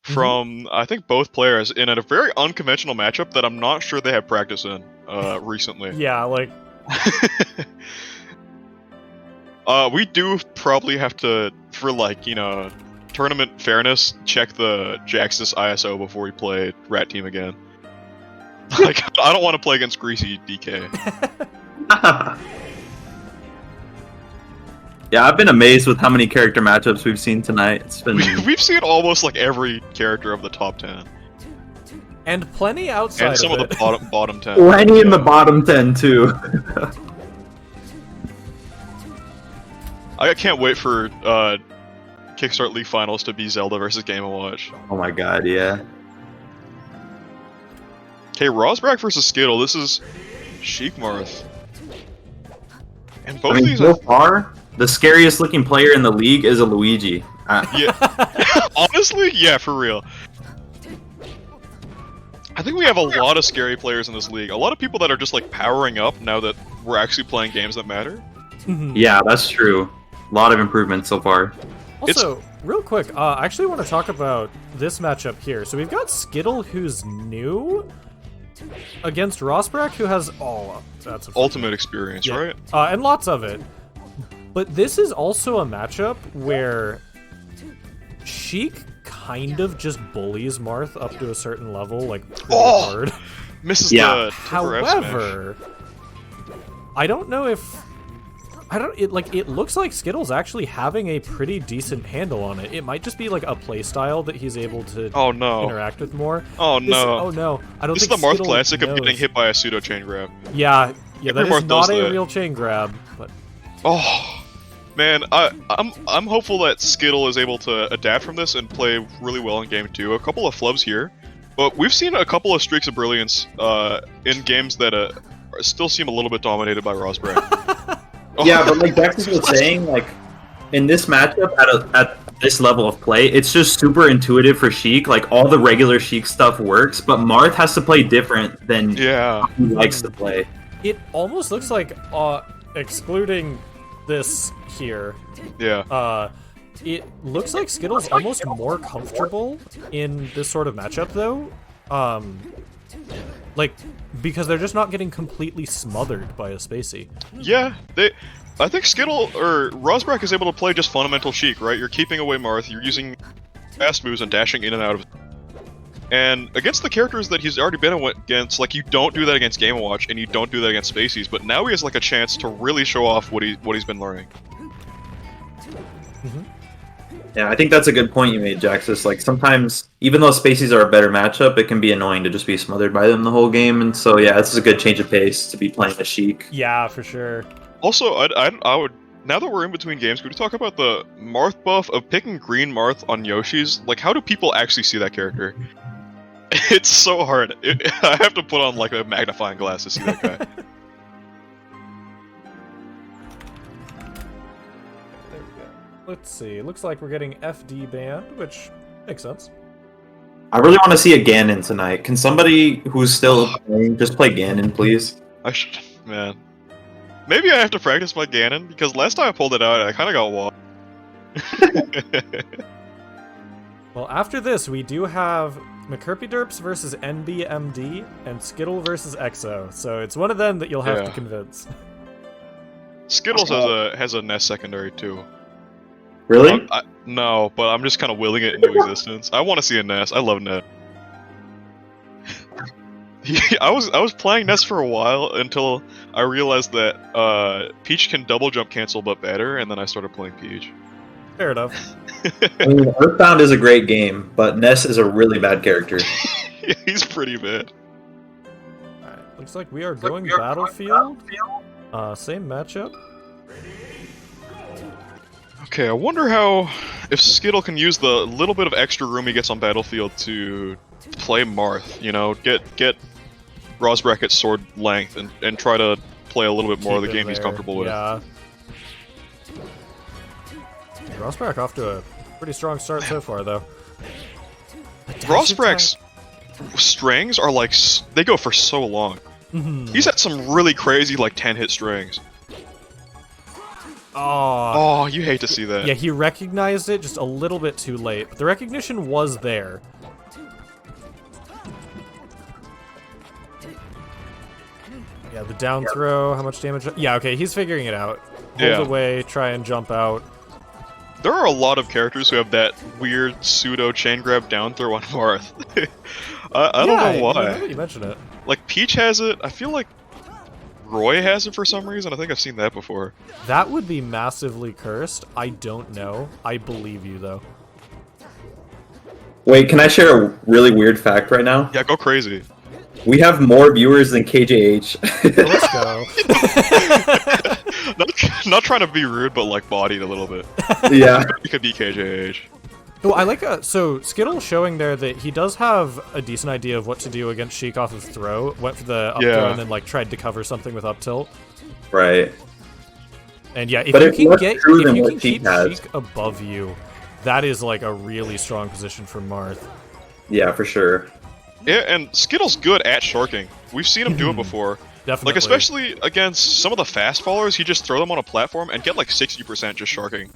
from I think both players in a very unconventional matchup that I'm not sure they have practice in recently. Yeah, like We do probably have to, for like, you know, tournament fairness, check the Jaxus ISO before we play Rat Team again. Like, I don't want to play against Greasy DK. Yeah, I've been amazed with how many character matchups we've seen tonight. It's been We've seen almost like every character of the top 10. and plenty outside And some of it. the bottom 10. plenty in the bottom 10 too. I can't wait for Kickstart League Finals to be Zelda versus Game & Watch. Oh my god, yeah. Okay, Rosbrack versus Skittle. This is Sheik Marth. And both I of mean, these so are... far, the scariest looking player in the league is a Luigi. Yeah. Honestly, yeah, for real. I think we have a lot of scary players in this league. A lot of people that are just like powering up now that we're actually playing games that matter. Yeah, that's true. A lot of improvements so far. Also, real quick, I actually want to talk about this matchup here. So we've got Skittle, who's new, against Rosbrack, who has that's a Ultimate experience, yeah. right? And lots of it. But this is also a matchup where Sheik kind of just bullies Marth up to a certain level, like pretty hard. Misses Yeah. the Timber F smash. However, I don't know if it looks like Skittle's actually having a pretty decent handle on it. It might just be like a playstyle that he's able to Oh no. interact with more. Oh This- no. oh no. I don't This is think the Marth Skittle classic of knows. getting hit by a pseudo chain grab. Yeah, that Every is Marth not does a that. real chain grab, but Oh man, I'm hopeful that Skittle is able to adapt from this and play really well in game 2. A couple of flubs here, but we've seen a couple of streaks of brilliance in games that still seem a little bit dominated by Rosbrack. Yeah, but like Dex was saying, like in this matchup at this level of play, it's just super intuitive for Sheik. Like all the regular Sheik stuff works, but Marth has to play different than Yeah. he likes to play. it almost looks like excluding this here, Yeah. it looks like Skittle's almost more comfortable in this sort of matchup, though. Like, because they're just not getting completely smothered by a Spacey. Yeah, I think Skittle or Rosbrack is able to play just fundamental Sheik, right? You're keeping away Marth, you're using fast moves and dashing in and out of. And against the characters that he's already been against, like you don't do that against Game & Watch and you don't do that against Spaceys, but now he has like a chance to really show off what he's been learning. Yeah, I think that's a good point you made, Jaxus. Like sometimes, even though Spaceys are a better matchup, it can be annoying to just be smothered by them the whole game. And so, yeah, this is a good change of pace to be playing a Sheik. Yeah, for sure. Also, I would, now that we're in between games, could we talk about the Marth buff of picking green Marth on Yoshi's? Like, how do people actually see that character? It's so hard. I have to put on like a magnifying glass to see that guy. There we go. Let's see. Looks like we're getting FD banned, which makes sense. I really want to see a Ganon tonight. Can somebody who's still playing just play Ganon, please? I should, man. Maybe I have to practice my Ganon, because last time I pulled it out, I kind of got walked. Well, after this, we do have McCurpyDerps versus NBMD and Skittle versus EXO. So it's one of them that you'll have to convince. Skittles has a Ness secondary too. Really? No, but I'm just kind of willing it into existence. I want to see a Ness. I love Ness. I was playing Ness for a while until I realized that Peach can double jump cancel but better, and then I started playing Peach. Fair enough. I mean, Earthbound is a great game, but Ness is a really bad character. He's pretty bad. Alright, looks like we are going Battlefield. Same matchup. Okay, I wonder how if Skittle can use the little bit of extra room he gets on Battlefield to play Marth. You know, get Rosbrack at sword length and try to play a little bit more of the game he's comfortable with. Yeah. Rosbrack off to a pretty strong start so far, though. Rosbrack's strings are like, they go for so long. He's had some really crazy, like, 10-hit strings. Oh, you hate to see that. Yeah, he recognized it just a little bit too late, but the recognition was there. Yeah, the down throw, how much damage? Yeah, okay, he's figuring it out. Hold away, try and jump out. There are a lot of characters who have that weird pseudo chain grab down throw on Marth. I don't know why. Now that you mention it. Like, Peach has it. I feel like Roy has it for some reason. I think I've seen that before. That would be massively cursed. I don't know. I believe you, though. Wait, can I share a really weird fact right now? Yeah, go crazy. We have more viewers than KJH. Let's go. Not trying to be rude, but like bodied a little bit. Yeah. You could be KJH. Oh, I like so Skittle showing there that he does have a decent idea of what to do against Sheik off of throw. Went for the up throw and then like tried to cover something with up tilt. Right. And yeah, if But you can get than what keep Sheik has. Sheik above you, that is like a really strong position for Marth. Yeah, for sure. Yeah, and Skittle's good at sharking. We've seen him do it before. Definitely. Like, especially against some of the fast followers, he just throw them on a platform and get like 60% just sharking.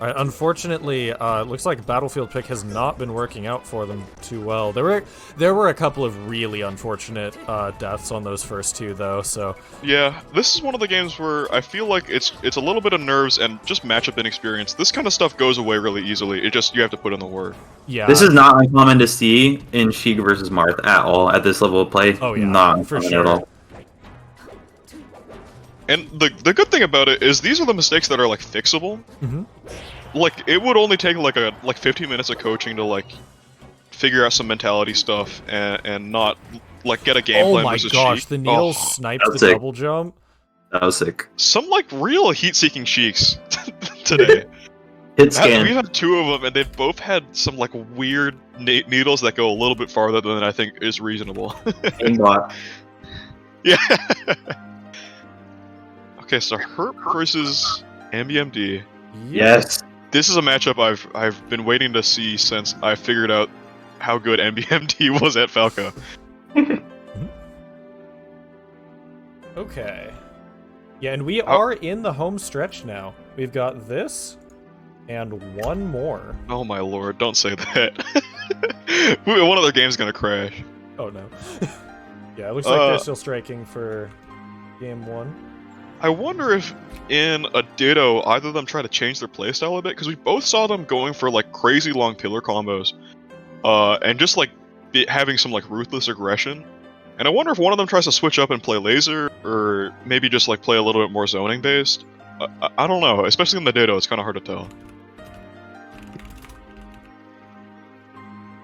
Alright, unfortunately, it looks like Battlefield pick has not been working out for them too well. There were a couple of really unfortunate deaths on those first two, though. So yeah, this is one of the games where I feel like it's a little bit of nerves and just matchup inexperience. This kind of stuff goes away really easily. It just you have to put in the work. yeah, This is not uncommon to see in Sheik versus Marth at all at this level of play. Oh yeah, not for uncommon sure. at all. And the good thing about it is these are the mistakes that are like fixable. Like it would only take like 15 minutes of coaching to like figure out some mentality stuff and not like get a game plan versus Oh my gosh, Sheik. the needle sniped that's the sick. double jump. That was sick. Some like real heat-seeking Sheiks today. Hit scan. We had two of them, and they both had some like weird needles that go a little bit farther than I think is reasonable. Aimbot. Yeah. Okay, so Herp versus MBMD. Yes. This is a matchup I've been waiting to see since I figured out how good MBMD was at Falco. Okay. Yeah, and we are in the home stretch now. We've got this and one more. Oh my lord, don't say that. One other game's gonna crash. Oh no. Yeah, it looks like they're still striking for game one. I wonder if in a Ditto, either of them try to change their playstyle a bit, because we both saw them going for like crazy long pillar combos, and just like having some like ruthless aggression. And I wonder if one of them tries to switch up and play laser, or maybe just like play a little bit more zoning based. I don't know, especially in the Ditto, it's kind of hard to tell.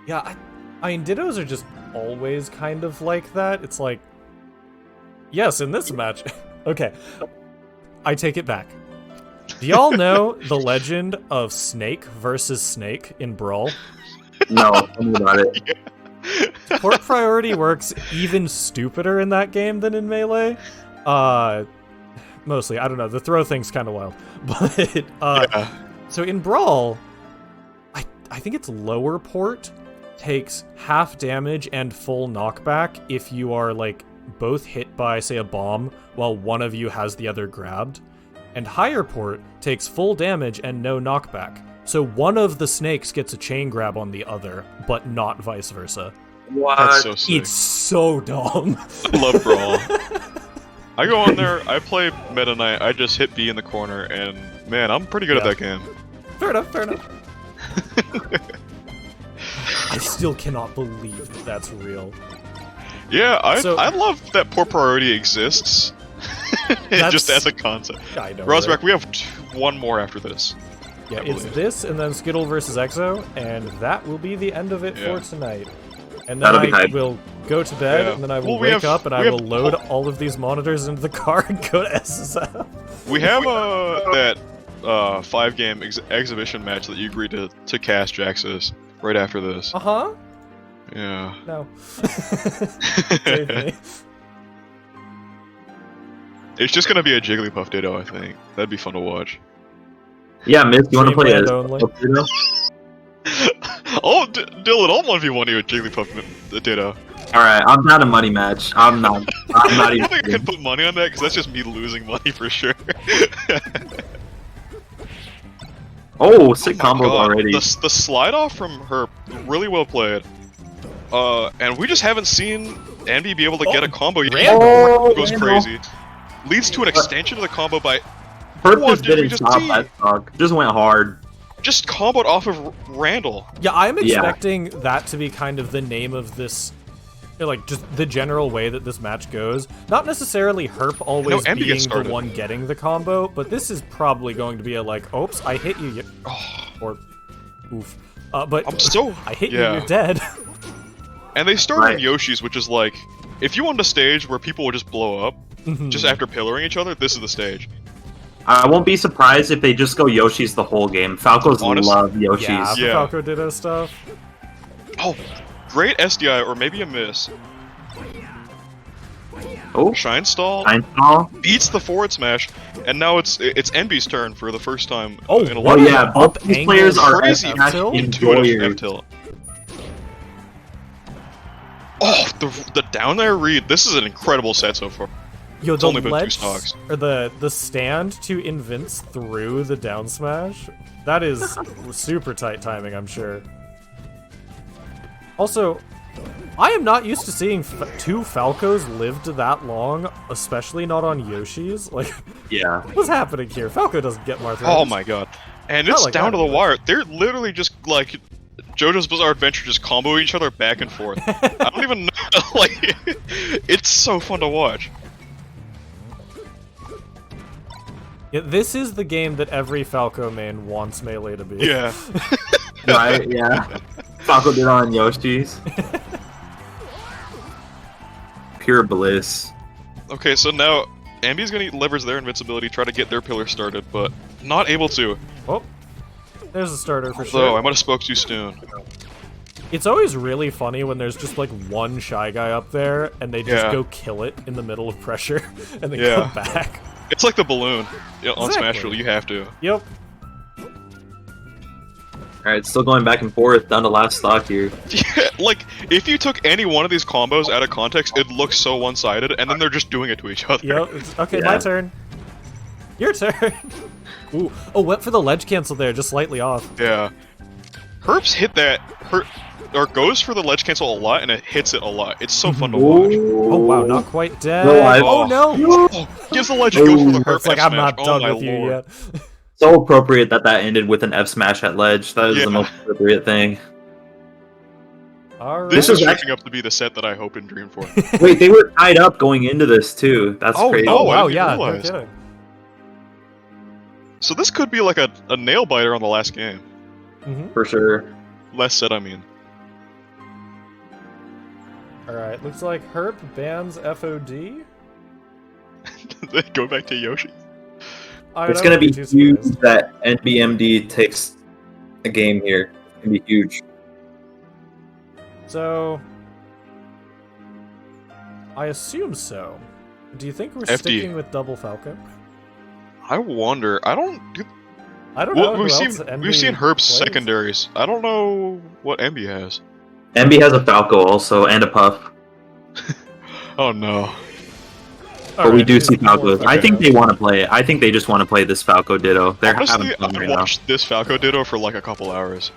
Yeah, I mean, Dittos are just always kind of like that. It's like, yes, in this match. Okay, I take it back. Do y'all know the legend of Snake versus Snake in Brawl? No, tell me about it. Port priority works even stupider in that game than in Melee. Mostly, I don't know, the throw thing's kind of wild. But, Yeah. so in Brawl, I think it's lower port takes half damage and full knockback if you are, like, both hit by, say, a bomb while one of you has the other grabbed. And higher port takes full damage and no knockback. So one of the snakes gets a chain grab on the other, but not vice versa. That's so sick. It's so dumb. I love Brawl. I go on there, I play Meta Knight, I just hit B in the corner, and man, I'm pretty good at that game. Fair enough, fair enough. I still cannot believe that that's real. Yeah, So- I love that Port Priority exists. Just as a concept. I know. Rosberg, right? we have one more after this. Yeah, I it's believe. this and then Skittle versus Exo, and that will be the end of it Yeah. for tonight. And then That'll be I hype. will go to bed, Yeah. and then I will Well, we wake have- up, and we I have- will load all of these monitors into the car and go to SSL. We have that 5-game exhibition match that you agreed to cast, Jaxus, right after this. Uh-huh. Yeah. No. Save me. It's just gonna be a Jigglypuff Ditto, I think. That'd be fun to watch. Yeah, Miss, you want to play Dreamland a only. Ditto? Oh, Dylan, I'll 1v1 you with Jigglypuff Ditto. Alright, I'm not a money match. I'm not I even. don't think I can put money on that, because that's just me losing money for sure. Oh, sick Oh my combos God, already. The slide off from her, really well played. And we just haven't seen Andy be able to get a combo yet. Randall. It goes Randall. crazy. Leads to an extension of the combo by Perp What just did we didn't just stop see? that stock. Just went hard. just comboed off of Randall. Yeah, I'm Yeah. expecting that to be kind of the name of this, like, just the general way that this match goes. Not necessarily Herp always Andy being gets the started. one getting the combo, but this is probably going to be a, like, oops, I hit you, Oh, or, oof. But I'm so I hit you, yeah. you're dead. And they started Right. in Yoshi's, which is like, if you want a stage where people will just blow up, just after pillaring each other, this is the stage. I won't be surprised if they just go Yoshi's the whole game. Falcos Honestly, love Yoshi's. Yeah, the Yeah. Falco Ditto stuff. Oh, great SDI, or maybe a miss. Oh, Shine Stall Einstall. beats the forward smash, and now it's Envy's turn for the first time Oh, in a what Oh long an yeah, up both these angle players are crazy Smash tilt. intuitive enjoyers. F-tilt. Oh, the down air read. This is an incredible set so far. Yo, It's the only been 2 ledge, stocks. or the stand to invince through the down smash, that is super tight timing, I'm sure. Also, I am not used to seeing 2 Falcos live to that long, especially not on Yoshi's. Like, Yeah. what's happening here? Falco doesn't get Martha. Oh my god. And Not it's like down that, to the but- wire. They're literally just like JoJo's Bizarre Adventure, just comboing each other back and forth. I don't even know. Like, it's so fun to watch. Yeah, this is the game that every Falco main wants Melee to be. Yeah. Right, yeah. Falco did on Yoshi's. Pure bliss. Okay, so now Ambi's gonna leverage their invincibility, try to get their pillar started, but not able to. Oh, there's a starter for So I sure. might have spoke too soon. It's always really funny when there's just like one shy guy up there and they just Yeah. go kill it in the middle of pressure and then Yeah. come back. It's like the balloon on Smash Exactly. Bros. You have to. Yep. Alright, still going back and forth down to last stock here. Yeah, like, if you took any one of these combos out of context, it looks so one-sided, and then they're just doing it to each other. Yep. Okay, my Yeah. turn. Your turn. Ooh. Oh, went for the ledge cancel there, just slightly off. Yeah. Herps hit that, or goes for the ledge cancel a lot, and it hits it a lot. It's so fun to watch. Oh wow, not quite dead. No, oh no! Gives the ledge and goes for the herp It's like F I'm smash. not done Oh my with you lord. yet. So appropriate that ended with an F smash at ledge. That is Yeah. the most appropriate thing. Alright. This This is is shaping up to be the set that I hope and dream for. Wait, they were tied up going into this too. That's Oh, crazy. no. Oh I wow, didn't yeah, no realize. kidding. So this could be like a nail biter on the last game. For sure. Less said, I mean. Alright, looks like Herp bans FOD. Go back to Yoshi. It's gonna be huge that NBMD takes a game here. It's gonna be huge. So, I assume so. Do you think we're FD. sticking with double Falco? I wonder. I don't know. We've who seen else we've seen NB Herb's plays. secondaries. I don't know what MB has. MB has a Falco also and a Puff, Oh no. but we Alright, do here's see the more Falcos. I think Falcos. they want to play. I think they just want to play this Falco Ditto. They're Honestly, having fun I right now. watched this Falco Ditto for like a couple hours.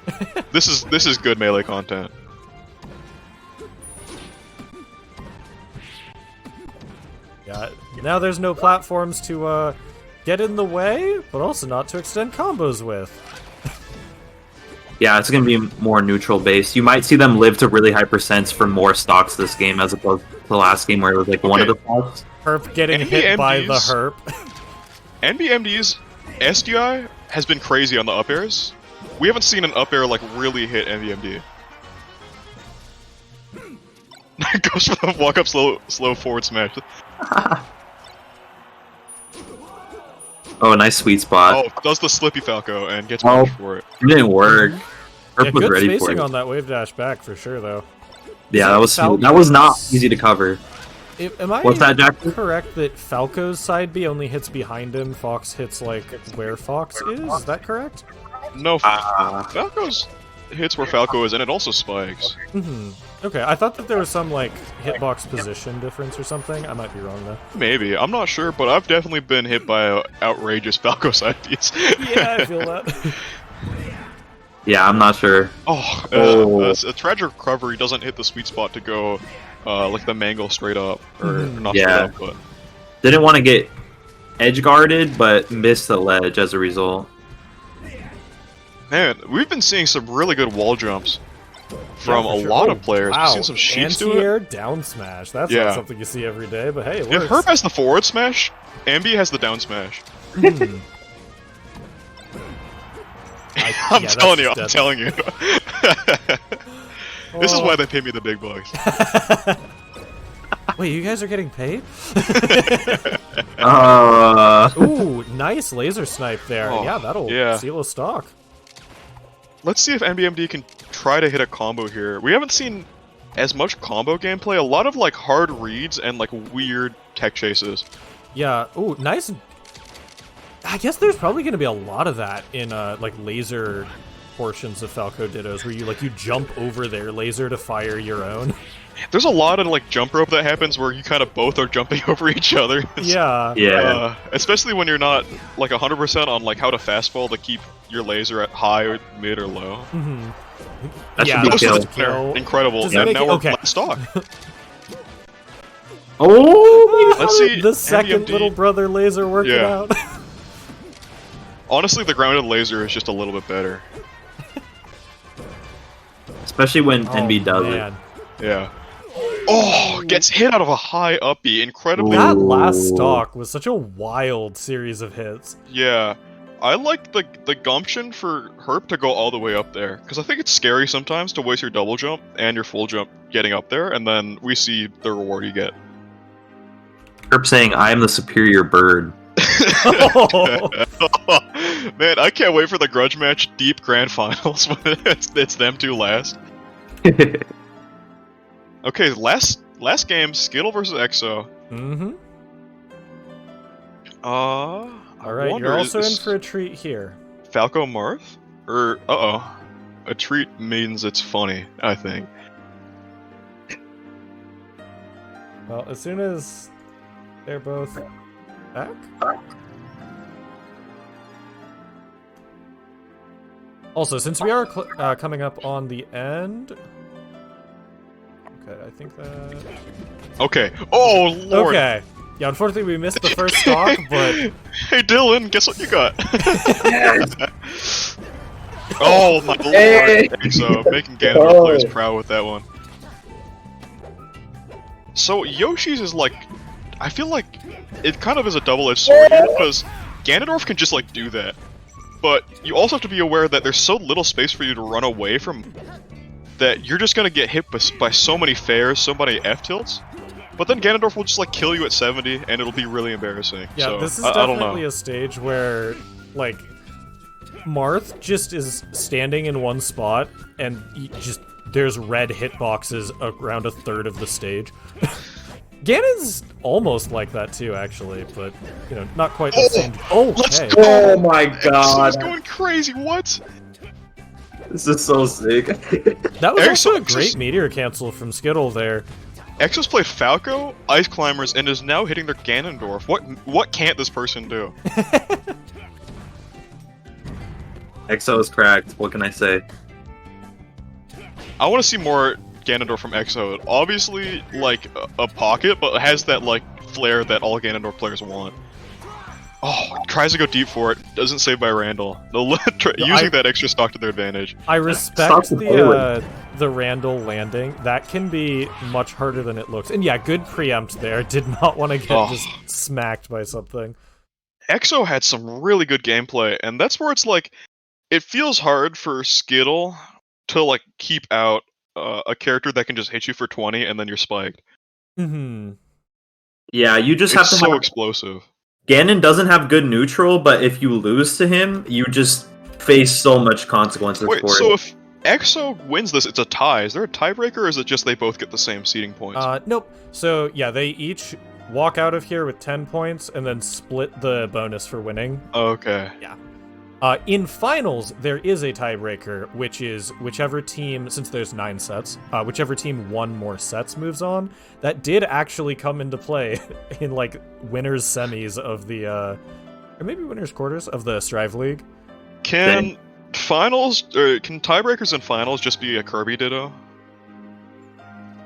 This is good melee content. Yeah, now there's no platforms to get in the way, but also not to extend combos with. Yeah, it's gonna be more neutral based. You might see them live to really high percents for more stocks this game as opposed to the last game where it was like one of the stocks. Herp getting hit by the NBMDs. Herp. NBMD's SDI has been crazy on the up airs. We haven't seen an up air like really hit NBMD. Goes for the walk up slow forward smash. Oh, nice sweet spot. Oh, does the Slippy Falco and gets Oh. punished for it. It didn't work. Herp Yeah, was good ready for spacing it. on that wave dash back for sure, though. Yeah, that was Falcons- that was not easy to cover. Am I What's that, Jack? correct that Falco's side B only hits behind him? Fox hits like where Fox is? Is that correct? No, Ah. Falco's hits where Falco is, and it also spikes. Okay, I thought that there was some like hitbox position difference or something. I might be wrong though. Maybe, I'm not sure, but I've definitely been hit by outrageous Falco side beats. Yeah, I feel that. Yeah, I'm not sure. Oh, a tragic recovery doesn't hit the sweet spot to go like the mangle straight up, or not Yeah. straight up, but Didn't want to get edge guarded, but missed the ledge as a result. man, we've been seeing some really good wall jumps from Yeah, a for sure. lot Oh, of players. Wow. We've seen some sheets to it. Anti-air down smash. That's Yeah. not something you see every day, but hey, it If works. Herb has the forward smash, Ambi has the down smash. I'm yeah, that's telling you, I'm just telling you. This is Oh. why they pay me the big bucks. Wait, you guys are getting paid? Ooh, nice laser snipe there. Oh, yeah, that'll yeah. seal a stock. Let's see if NBMD can try to hit a combo here. We haven't seen as much combo gameplay, a lot of like hard reads and like weird tech chases. Yeah. Ooh, nice. I guess there's probably going to be a lot of that in like laser portions of Falco Dittos, where you jump over their laser to fire your own. There's a lot of like jump rope that happens where you kind of both are jumping over each other. Yeah. Yeah. Especially when you're not like 100% on like how to fastball to keep your laser at high or mid or low. That Yeah, should be that's kill. just kill. Incredible. Does it And make now it- we're okay. stock. Oh! Let's see. The second NBMD. little brother laser working Yeah. out. Honestly, the grounded laser is just a little bit better. Especially when NB Oh, does man. Yeah. Oh, gets hit out of a high uppy. Incredibly. That last Ooh. stock was such a wild series of hits. Yeah. I like the gumption for Herp to go all the way up there, because I think it's scary sometimes to waste your double jump and your full jump getting up there, and then we see the reward you get. it. Herb saying, I am the superior bird. Man, I can't wait for the grudge match deep grand finals when it's them two last. Okay, last game, Skittle versus EXO. Mm-hmm. All Alright, you're also in for a treat here. Falco Marth? Or a treat means it's funny, I think. Well, as soon as they're both back? Also, since we are coming up on the end... Okay, I think that... Okay. Oh lord. Okay. Yeah, unfortunately we missed the first stock, but... Hey Dylan, guess what you got? Oh my lord! Hey. So making Ganondorf players proud with that one. So Yoshi's is like, I feel like it kind of is a double-edged sword here, because Ganondorf can just like do that. But you also have to be aware that there's so little space for you to run away from that you're just gonna get hit by so many fairs, so many F-tilts. But then Ganondorf will just like kill you at 70, and it'll be really embarrassing. Yeah, so, this is I don't definitely know. a stage where, like, Marth just is standing in one spot, and there's red hitboxes around a third of the stage. Ganon's almost like that too, actually, but, you know, not quite the same. Oh, Let's okay. go! Oh my Exo's god. going crazy, what? This is so sick. That was also a Exo's- great meteor cancel from Skittle there. Exo's played Falco, Ice Climbers, and is now hitting their Ganondorf. What can't this person do? EXO is cracked. What can I say? I want to see more Ganondorf from Exo. Obviously, like, a pocket, but it has that, like, flair that all Ganondorf players want. Oh, tries to go deep for it, doesn't save by Randall. Using that extra stock to their advantage. I Stop respect the the Randall landing. That can be much harder than it looks. And yeah, good preempt there. Did not want to get just smacked by something. Exo had some really good gameplay, and that's where it's like, it feels hard for Skittle to, like, keep out a character that can just hit you for 20 and then you're spiked. Mm-hmm. Yeah, you just It's have to so have... explosive. Ganon doesn't have good neutral, but if you lose to him, you just face so much consequences Wait, for so it. if Exo wins this, it's a tie. Is there a tiebreaker, or is it just they both get the same seeding points? Nope. So yeah, they each walk out of here with 10 points and then split the bonus for winning. Okay. In finals, there is a tiebreaker, which is whichever team, since there's 9 sets, whichever team won more sets moves on. That did actually come into play in, like, winners semis of the, or maybe winners quarters of the Strive League. Can finals, or can tiebreakers and finals just be a Kirby Ditto?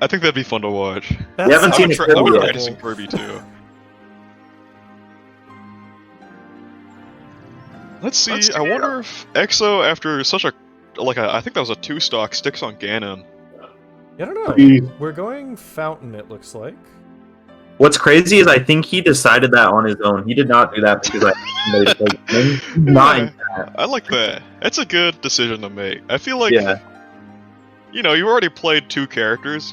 I think that'd be fun to watch. That's We haven't seen it I've been yet. practicing Kirby too. Let's see. I wonder if Exo, after such a I think that was a 2-stock, sticks on Ganon. I don't know. Please. We're going Fountain, it looks like. What's crazy is I think he decided that on his own. He did not do that because somebody played him. He's not in that. I like that. That's a good decision to make. I feel like, Yeah. you know, you already played 2 characters.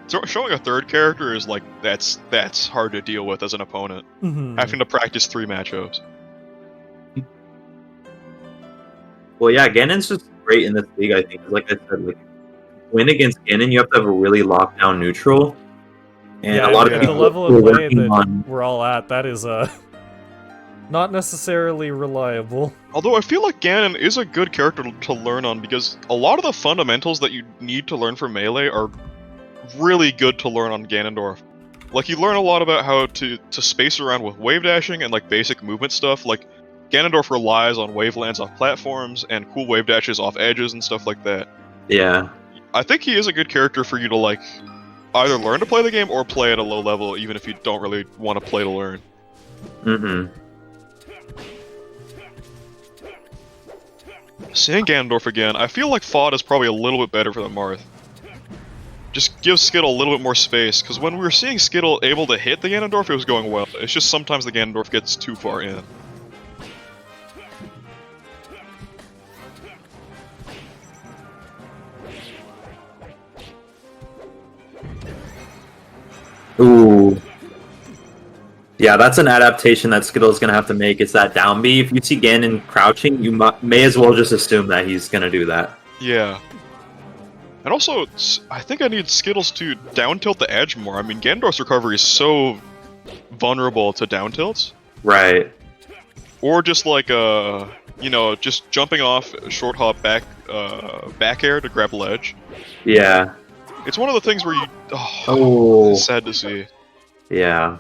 Showing a 3rd character is like that's hard to deal with as an opponent. Mm-hmm. Having to practice 3 matchups. Well, yeah, Ganon's just great in this league, I think. 'Cause like I said, like, win against Ganon, you have to have a really locked down neutral. And Yeah, a lot of at people the level who of are play working that on... we're all at, that is not necessarily reliable. Although I feel like Ganon is a good character to learn on because a lot of the fundamentals that you need to learn for Melee are really good to learn on Ganondorf. Like, you learn a lot about how to space around with wave dashing and, like, basic movement stuff. Like, Ganondorf relies on wave lands off platforms and cool wave dashes off edges and stuff like that. Yeah. I think he is a good character for you to, like, either learn to play the game or play at a low level, even if you don't really want to play to learn. Mm-hmm. Seeing Ganondorf again, I feel like Fod is probably a little bit better for the Marth. Just give Skittle a little bit more space, because when we were seeing Skittle able to hit the Ganondorf, it was going well. It's just sometimes the Ganondorf gets too far in. Ooh. Yeah, that's an adaptation that Skittle's gonna have to make. It's that down B. If you see Ganon crouching, you may as well just assume that he's gonna do that. Yeah. And also, I think I need Skittles to down tilt the edge more. I mean, Ganondorf's recovery is so vulnerable to down tilts. Right. Or just like, you know, just jumping off short hop back air to grab ledge. Yeah. It's one of the things where you... Oh. It's sad to see. Yeah.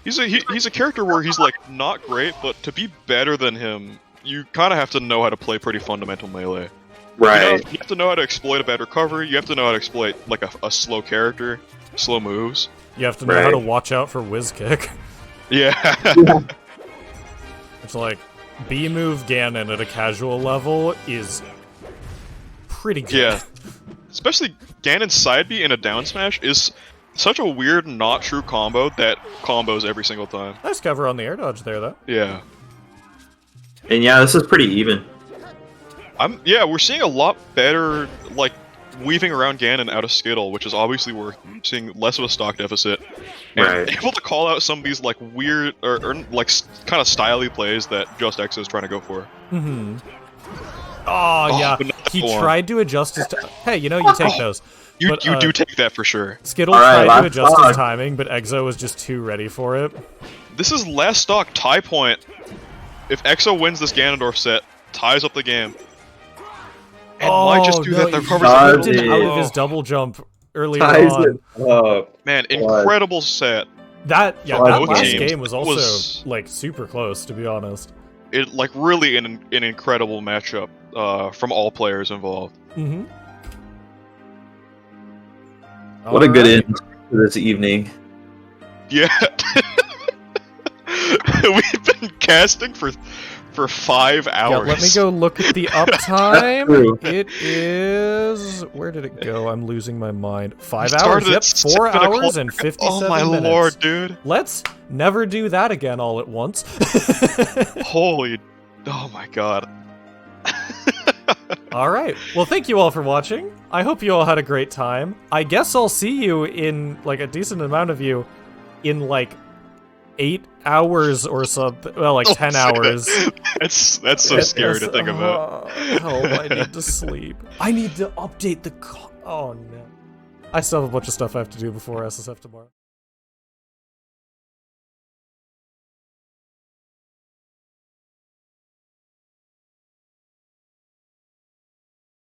He's a character where he's like not great, but to be better than him, you kind of have to know how to play pretty fundamental melee. Right. You have to know how to exploit a bad recovery. You have to know how to exploit like a slow character, slow moves. You have to know how to watch out for whiz kick. Yeah. It's like B move Ganon at a casual level is pretty good. Yeah. Especially Ganon's side B in a down smash is such a weird, not true combo that combos every single time. Nice cover on the air dodge there, though. Yeah. And yeah, this is pretty even. Yeah, we're seeing a lot better, like, weaving around Ganon out of Skittle, which is obviously we're seeing less of a stock deficit. And Right. able to call out some of these, like, weird, or like, kind of styly plays that Just X is trying to go for. Mm-hmm. Oh, yeah. but not that He one. tried to adjust his... Hey, you know, you take those. You But, do take that for sure. Skittle Alright, tried to last adjust stock. his timing, but Exo was just too ready for it. This is last stock tie point. If Exo wins this Ganondorf set, ties up the game. And might just do no, that. The he recovers Ties did it. out of his double jump earlier Ties on. it up. Man, incredible set. That Both that last teams game was also was- like super close, to be honest. It like really an incredible matchup from all players involved. Mm-hmm. What a good end to this evening. Yeah. We've been casting for 5 hours. Yeah, let me go look at the uptime. True. It is... Where did it go? I'm losing my mind. 5 We hours? started Yep, at 4 7 o'clock. hours and 57 Oh my minutes. lord, dude. Let's never do that again all at once. Holy... Oh my god. Alright, well thank you all for watching. I hope you all had a great time. I guess I'll see you in, like, a decent amount of you in, like, 8 hours or something. Well, like, 10 hours. That's so scary to think about. Oh, I need to sleep. I need to update the... Oh, no. I still have a bunch of stuff I have to do before SSF tomorrow.